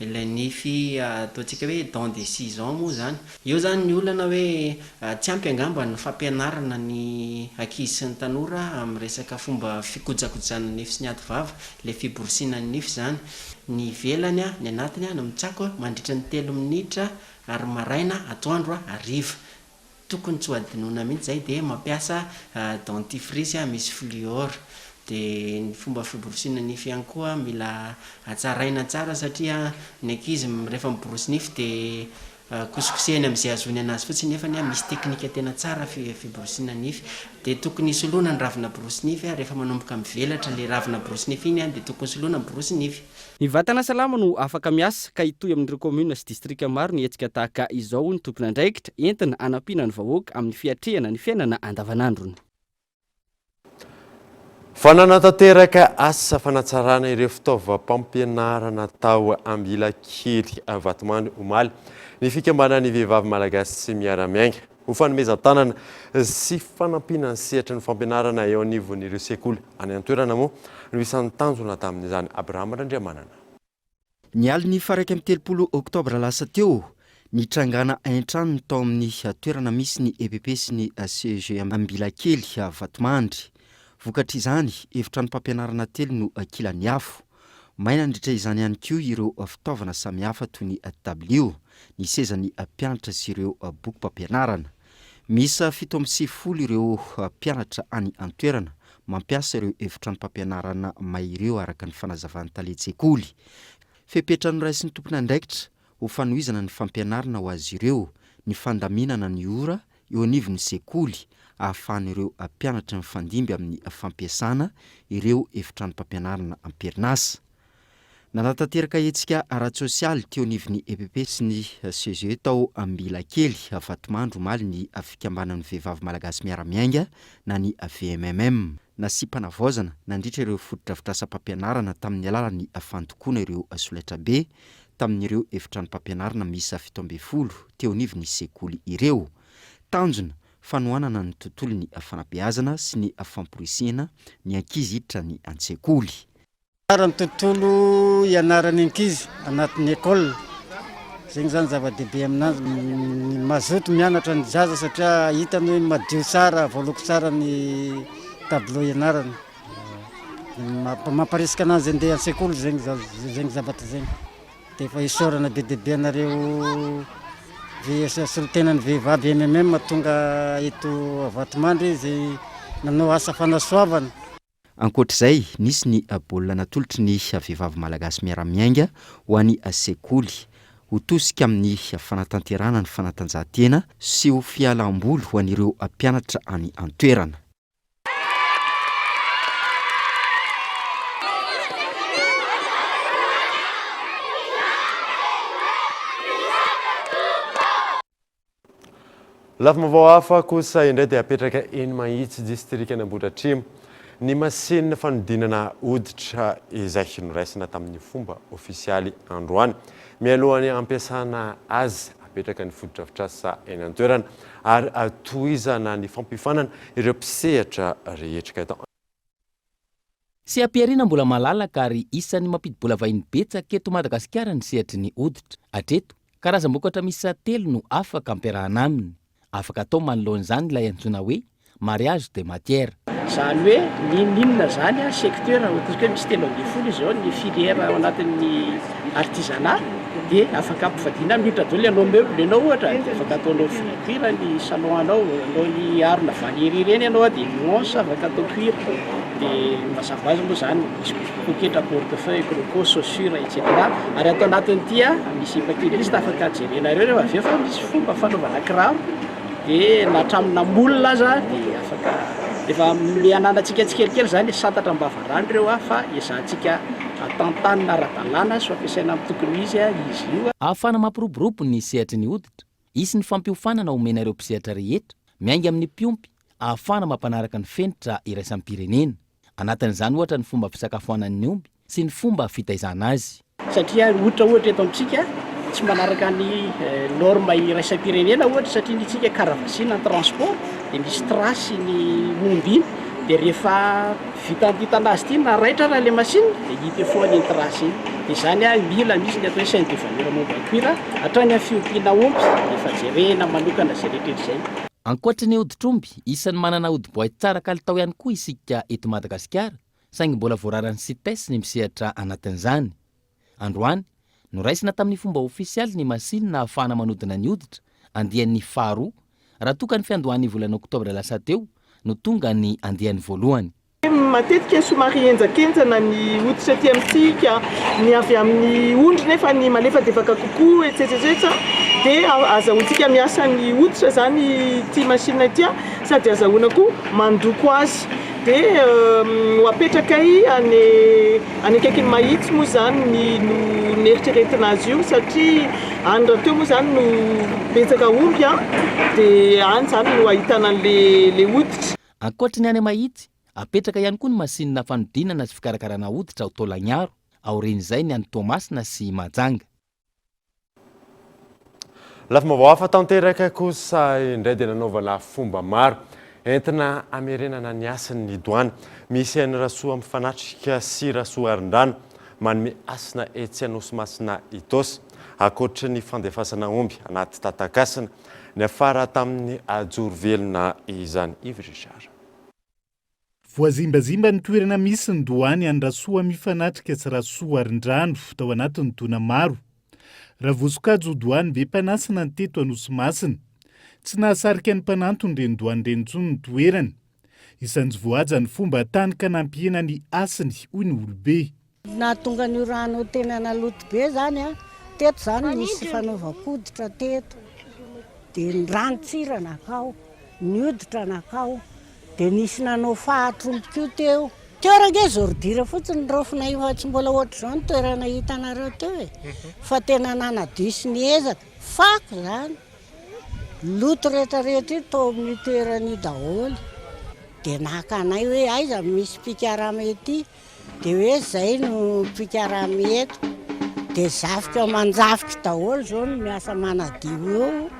ilay nify ataontsika hoe dans des 6 ans moa zany. Io zany ny olana hoe tsy ampy angamba ny fampianarana ny ankizy sy ny tanora amin'ny resaka fomba fikojakojana nify sy ny ativava, ilay fiborosiana ny nify zany. Ny velany ny anatiny no mitsako mandritra ny 3 minitra ary maraina, atoandro, hariva. Tokony tsy ho adinoina mihitsy zay dia mampiasa dentifrice misy fluor. Dia ny fomba fiborosiana nify ihany koa mila hatsaraina tsara satria ny ankizy rehefa miborosy nify dia kosikosehany amin'izay azony anazy fotsiny nefa misy teknika tena tsara fiborosiana nify. Dia tokony soloana ny ravina borosy nify rehefa manomboka mivelatra le ravina borosy nify iny dia tokony soloana ny borosy nify. Ny vatana salama no afaka miasa ka hitohy amin'ireo commune sy district maro ny hetsika tahaka izao ny tompona andraikitra entina anampiana ny vahoaka amin'ny fiatrehana ny fiainana andavanandrony. Fananatanteraka asa fanatsarana ireo fitaovam-pampianarana tao Ambilakely Vatomandry omaly ny fikambanana ny vehivavy malagasy sy miara-miainga ho fanomezan-tanana sy fanampiana ny sehatra ny fampianarana eo anivon'ireo sekoly any an-toerana moa no isan'ny tanjona tamin'izany Abraham Randriamanana. Ny aliny faraiky amin'ny 30 oktobra lasa teo ny trangana aintrano tao amin'ny toerana misy ny EPP sy ny CEG Ambilakely Vatomandry. Vokatr' izany efitrano mpampianarana telo no kilany afo. Maina nandritra izany ihany koa ireo fitaovana samihafa toy ny tablio, ny sezany mpianatra sy ireo boky mpampianarana. Misy 70 ireo mpianatra any an-toerana mampiasa ireo efitrano mpampianarana maireo araka ny fanazavan'ny taletsekoly. Fepetrano ray sy ny tompona andraikitra ho fanohizana ny fampianarana ho azy ireo, ny fandaminana ny ora eo anivon'ny sekoly ahafahan'ireo mpianatra mifandimby amin'ny fampiasana ireo efitrano mpampianarana am-perinasa. Nanatanteraka hetsika ara-tsosialy teo anivon'ny EPP sy ny CEG tao Ambilakely Vatomandry omaly ny fikambanan'ny vehivavy malagasy miara-miainga na ny VMMM. Nasipanavaozana nandritra ireo fotodrafitrasa-pampianarana tamin'ny alalan'ny fandokoana ireo solaitra be tamin'ireo efitrano mpampianarana misy 17 teo anivon'ny sekoly ireo. Tanjona fanohanana ny tontolo ny fanabeazana sy ny famporisihana ny ankizy hiditra ny an-tsekoly. Ny tontolo ianarany ankizy anatin'ny école zegny zany zava-dehibe aminazy mazoto mianatra ny zaza satria hitany hoe madio tsara voaloko tsara ny tableau ianarany mamparisika anazy andeha an-tsekoly zegny zavatra zegny dia efa isaorana be dehibe anareo solotenany vehivavy MMM tonga eto Vatomandry izy nanao asa fanasoavana. Ankoatr'izay nisy ny baolina natolotry ny vehivavy malagasy miara-miainga ho an'ny sekoly ho tosika amin'ny fanatanterana ny fanatanjahantena sy ho fialam-boly ho an'ireo mpianatra any an-toerana. Lafim-baovao hafa kosa indray dia apetraka eny Mahitsy distrikana Ambohidratrimo ny masinina fanodinana hoditra izay noraisina tamin'ny fomba ofisialy androany. Mialohany ampiasana azy apetraka ny fotodrafitrasa eny an-toerana ary atohizana ny fampifanana ireo mpisehatra rehetra eto. Sy ampiarina mbola malalaka ary isan'ny mampidi-bola vahiny betsaka eto Madagasikara ny sehatry ny hoditra. Hatreto karazam-bokatra misy 3 no afaka ampiarahana aminy. Afaka atao manoloana izany ilay antsoina hoe mariage de matière. Zany hoe ninona zany a secteur ohatra hoe misy 3 izao ny filière ao anatin'ny artisanat dia afaka ampifadiana mihitra daholo ianao meuble ianao ohatra afaka ataonao cuir ny salon anao ny arona valery ireny ianao dia nuance afaka atao cuir dia mazava azy moa zany misy poketra portefeuille croco chaussure etc. Ary atao anatin'ity misy paquetiste afaka jerenareo avy eo fa misy fomba fanaovana kiraro dia natramina molina aza dia afaka efa miananatsika tsikelikely zany santatra mbavarany ireo fa ezahantsika atantanina ara-dalàna so ampiasaina amin'ny tokony izy io. Ahafana mampiroborobo ny sehatry ny hoditra, isy ny fampiofanana omena ireo mpisehatra rehetra, miainga amin'ny mpiompy, ahafana mampanaraka ny fenitra iraisam-pirenena. Anatin'izany ohatra ny fomba fisakafoanan'ny omby sy ny fomba fitaizana azy. Satria ohatra eto amintsika tsy manaraka ny norme iraisam-pirenena ohatra satria nitsika karavasina ny transport dia misy trasy ny omby iny dia rehefa vita antitana azy ity na raitra raha le masina dia hita foana iny trasy iny. Dia izany mila misy ny atao hoe chaîne de valeur momba cuir hatrany amin'ny fiompiana omby efa jerena manokana izay rehetra izay. Ankoatra ny hoditr'omby, isan'ny manana hodi-boay tsara kalitao ihany koa isika eto Madagasikara, saingy mbola voararany CITES ny misehatra anatin'izany. Androany noraisina tamin'ny fomba ofisialy ny masinina ahafahana manodina ny hoditra andian'ny faharoa raha toka ny fiandohan'ny volana oktobra lasa teo no tonga ny andian'ny voalohany. Matetika somary enjakenjana ny hoditra aty amintsika ny avy amin'ny ondry nefa ny malefadefaka kokoa etsetsetra dia azahoantsika miasa ny hoditra zany ty machine ty sady azahoana koa mandoko azy dia apetraka any akaiky ny Mahitsy moa zany ny eritreretina azy io satria any raha teo moa zany no betsaka omby dia any zany no ahitana le hoditra. Ankoatra ny any Mahitsy, apetraka ihany koa ny masinina fanodinana sy fikarakarana hoditra ao Taolagnaro, aorin'izay ny any Toamasina sy Mahajanga. Lafim-baovao hafa tanteraka kosa indray dia nanaovana fomba maro entina amerenana ny asan'ny douane. Misy any Rasoa Mifanatrika sy Rasoa Arindrano manome asina etsy Anosimasina Itosa akoatra ny fandefasana omby anaty tatakasina ny afara tamin'ny Ajorovelona izany. Yves Richard. Voazimbazimba ny toerana misy ny douane any Rasoa Mifanatrika sy Rasoa Arindrano tao anatin'ny taona maro. Raha voasokajy ho douane be mpanasina ny teto Anosimasina, tsy nahasarika ny mpanantony reny douane reny intsony ny toerany. Isan'ny voaja ny fomba tany ka nampiena ny asiny hoy ny olobe. Nahatonga ny rano tena naloto be zany teto zany nisy fanaovam-koditra teto dia ny rano-tsira nakao, ny hoditra nakao dia nisy nanao fahatrompoko teo. Teo range zordira fotsiny rofina io tsy mbola ohatr' zao ny toerana hitanareo teo fa tena nanadisy ny ezaka fako zany loto rehetrarehetra io tao amin'ny toerany daholo dia nakanay hoe aiza misy pikarama ety dia hoe zay no pikarama eto dia zafika manjafika daholo zao no miasa manadio eo.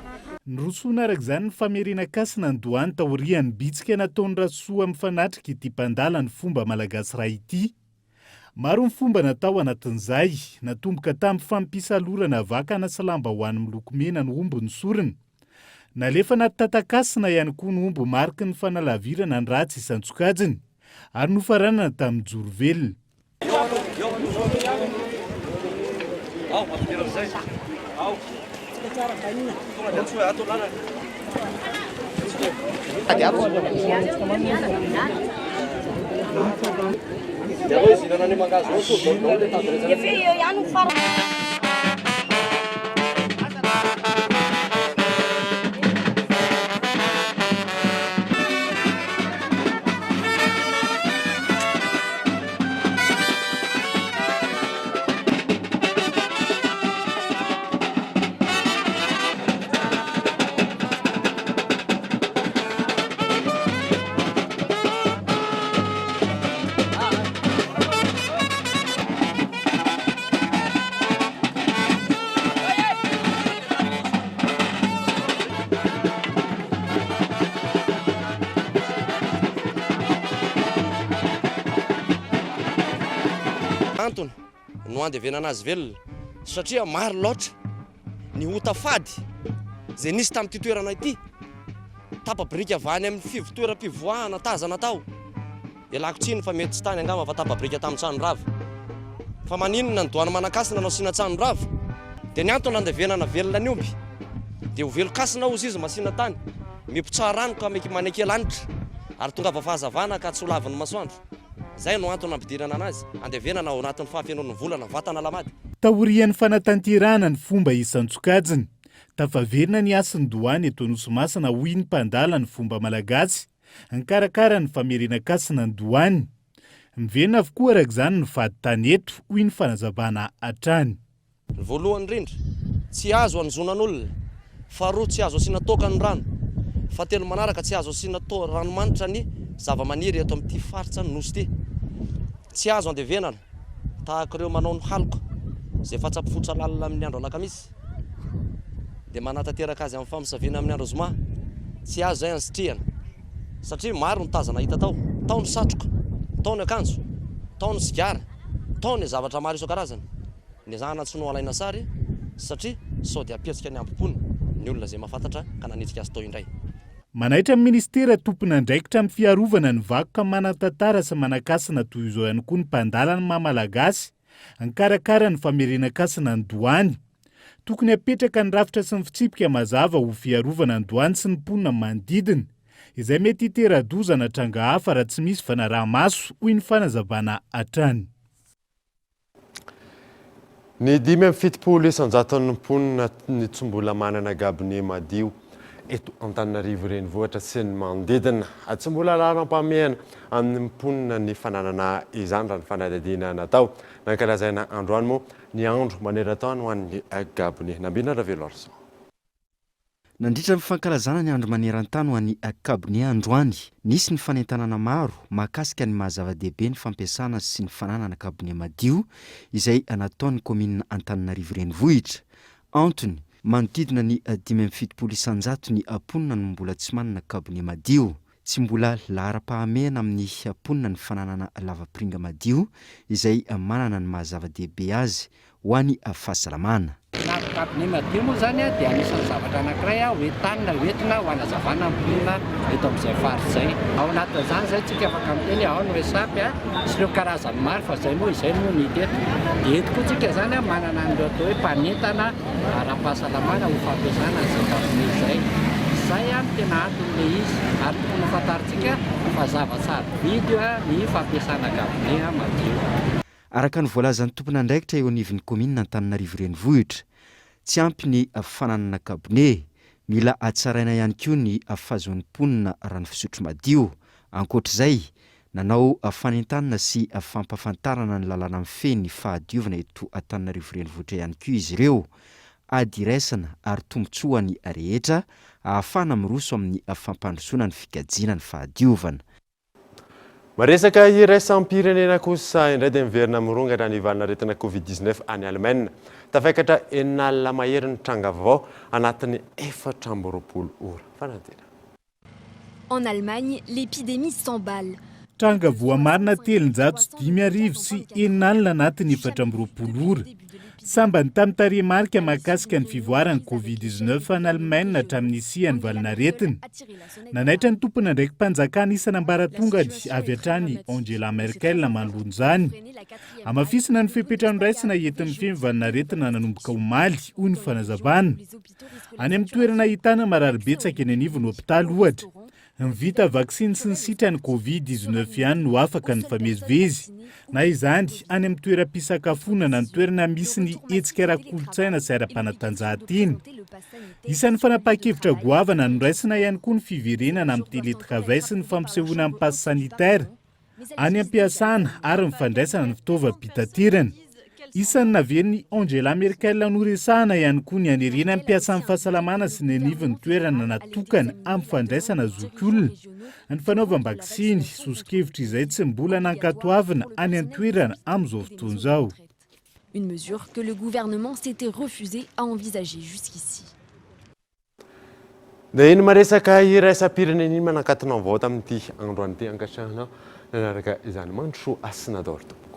Nirosona araka izany ny famerenan-kasina ny douane taorian'ny bitsika nataon'ny Rasoa Mifanatrika ity mpandala ny fomba malagasy raha ity. Maro ny fomba natao anatin'izay, natomboka tamin'ny fampisalorana vakana sy lamba ho an'ny miloko mena ny omby ny soriny. Nalefa anaty tatakasina ihany koa ny omby mariky ny fanalavirana ny ratsy isan-tsokajiny, ary nofaranana tamin'ny joro velona. Antony no andevenana azy velona satria maro loatra ny ota fady zay nisy tamin'ity toerana ity, tapa-brika avany amin'ny fivotoeram-pivoahana tazana tao. Ialako tsiny fa mety tsy tany angamba fa tapa-brika tamin'ny Tsanorava. Fa maninona ny doany manakasina anao sina Tsanorava, dia ny antony andevenana velona ny omby dia ho velokasina ozy izy masina tany, mipitsara rano ka maneke lanitra ary tonga va fahazavana ka tsy ho lavin'ny masoandro. Zay no antony ampidirana anazy, andevenana ao anatin'ny fahafenon'ny volana vatana lamady. Taorian'ny fanatanterahana ny fomba isan-tsokajiny. Tafaverina ny asin'ny doany eto Nosomasina hoy ny mpandala ny fomba malagasy, nikarakara ny famerenakasina ny doany. Miverina avokoa araka izany ny vady tany eto hoy ny fanazavana hatrany. Voalohany indrindra, tsy azo an'zonan'olona, faharoa tsy azo asiana toaka ny rano, fahatelo manaraka tsy azo asiana ranomanitra ny zava-maniry eto amin'ity faritra ny nosy ity. Tsy azo andevenana tahaka ireo manao ny haloka zay fatsapifotra lalina amin'ny andro alakamisy dia manatanteraka azy amin'ny famisaviana amin'ny andro zoma. Tsy azo zay ansitrihana satria maro ny tazana hita tao, tao ny satroka, tao ny akanjo, tao ny sigara, tao ny zavatra maro isan-karazany. Ny zahana tsy no alaina sary satria sao dia apetsika ny ambom-pony ny olona zay mahafantatra ka nanitsika azy tao indray. Manaitra amin'ny ministera tompona andraikitra amin'ny fiarovana ny vakoka manatantara sy manakasina toy izao ihany koa ny mpandala ny mahamalagasy, nikarakara ny famerenakasina ny doany. Tokony apetraka ny rafitra sy ny fitsipika mazava ho fiarovana ny doany sy ny mponina manodidina, izay mety hitera-dozana tranga hafa raha tsy misy fanaraha-maso hoy ny fanazavana hatrany. Ny 570 isan-jaton'ny mponina ny tsy mbola manana gabone madio eto Antananarivo renivohitra sy ny manodidina, tsy mbola lalam-pahamehana amin'ny mponina ny fananana izany raha ny fanadihadiana natao. Nankalazaina androany moa ny andro maneran-tany ho an'ny gabone. Nambina Ravelo Arson. Nandritra ny fankalazana ny andro maneran-tany ho an'ny gabone androany, nisy ny fanentanana maro mahakasika ny mahazava-dehibe ny fampiasana sy ny fananana gabone madio izay nataon'ny kominina Antananarivo renivohitra. Antony manodidina ny 570 isan-jato ny mponina no mbola tsy manana gabone madio. Tsy mbola lahara-pahamehana amin'ny mponina ny fananana lavapiringa madio izay manana ny mahazava-dehibe azy ho an'ny fahasalamana. Gabone madio moa zany dia anisan'ny zavatra anankiray hoentanina hoentina ho anazavana mponina eto amin'izay faritra izay. Ao anatin'izany zay tsika afaka miteny ao ny resapy sy ireo karazany maro fa izay moa no hita eto. Dia eto koa tsika zany manana an'ireo atao hoe mpanentana ara-pahasalamana ho fampiasana izay gabone izay. Izay tena anton'ilay izy ary tokony fantaritsika fa zava-tsara vidy ny fampiasana gabone madio. Araka ny voalazan'ny tompon'andraikitra eo anivon'ny kominina Antananarivo renivohitra, tsy ampy ny fananana gabone, mila atsaraina ihany koa ny fahazoan'ny mponina rano fisotro madio. Ankoatr'izay, nanao fanentanana sy fampafantarana ny lalàna mifehy ny fahadiovana eto Antananarivo renivohitra ihany koa izy ireo, ady iraisana ary tombotsoany rehetra ahafahana miroso amin'ny fampandrosoana ny fikajiana ny fahadiovana. Maresaka iraisam-pirenena kosa indray dia miverina mirongatra ny valinaretina Covid-19 any Allemagne. Tafekatra enalina mahery ny tranga vaovao anatin'ny 420 ora. Fanantena. En Allemagne, l'épidémie s'emballe. tranga voamarina 305 sy 9 anatin'ny 720 ora sambany tamin'ny tarehimarika mahakasika ny fivoarany covid-19 any Allemagne hatramin'ny siany valinaretiny. Nanaitra ny tompona ndraiky mpanjakana isana ambaratongany avy hatrany Angela Merkel manoloana izany. Amafisina ny fipetranon-draisina entin'ny fimy valinaretina nanomboka omaly hoy ny fanazavana. Any amin'ny toerana ahitana mararibetsaka eny anivon'ny hopitaly ohatra. Ny vita vaksiny sy ny sitrany covid-19 ihany no afaka ny famezivezy. Na izany any amin'ny toeram-pisakafonana ny toerana misy ny hetsika ara-kolontsaina sy ara-panatanjahantena. Isan'ny fanapahan-kevitra goavana noraisina ihany koa ny fiverenana amin'ny télétravail sy ny fampisehoana amin'ny passe sanitaire. Any am-piasana ary ny fandraisana ny fitaovam-pitaterana. Isan'ny naveriny Angela Merkel noresahana ihany koa ny anerena ampiasan'ny fahasalamana sy ny anivon'ny toerana natokana amin'ny fandraisana zokiolona. Ny fanaovam-baksiny soso-kevitra izay tsy mbola nankatoavana any an-toerana amin'izao fotoana izao. Une mesure que le gouvernement s'était refusé à envisager jusqu'ici. Dia iny maresaka iraisam-pirenena iny manankatona ny vaoata amin'ity androany ity ankatrahana nanaraka izany mandroso asinador tompoko.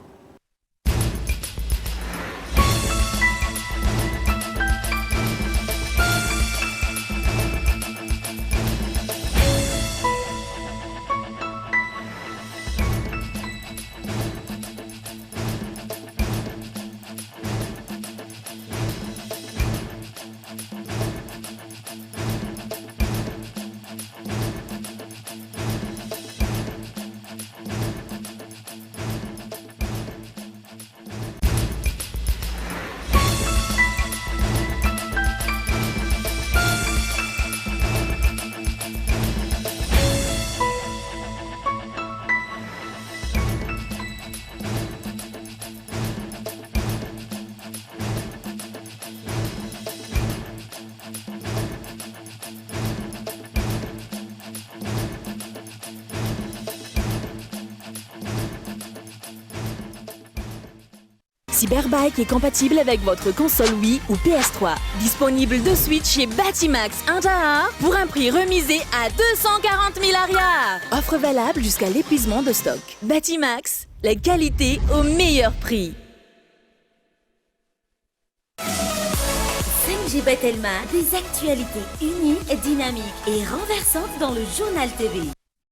Cyberbike est compatible avec votre console Wii ou PS3. Disponible de suite chez Batimax Inter pour un prix remisé à 240 000 arias. Offre valable jusqu'à l'épuisement de stock. Batimax, la qualité au meilleur prix. 5G Batelma, des actualités uniques, dynamiques et renversantes dans le journal TV.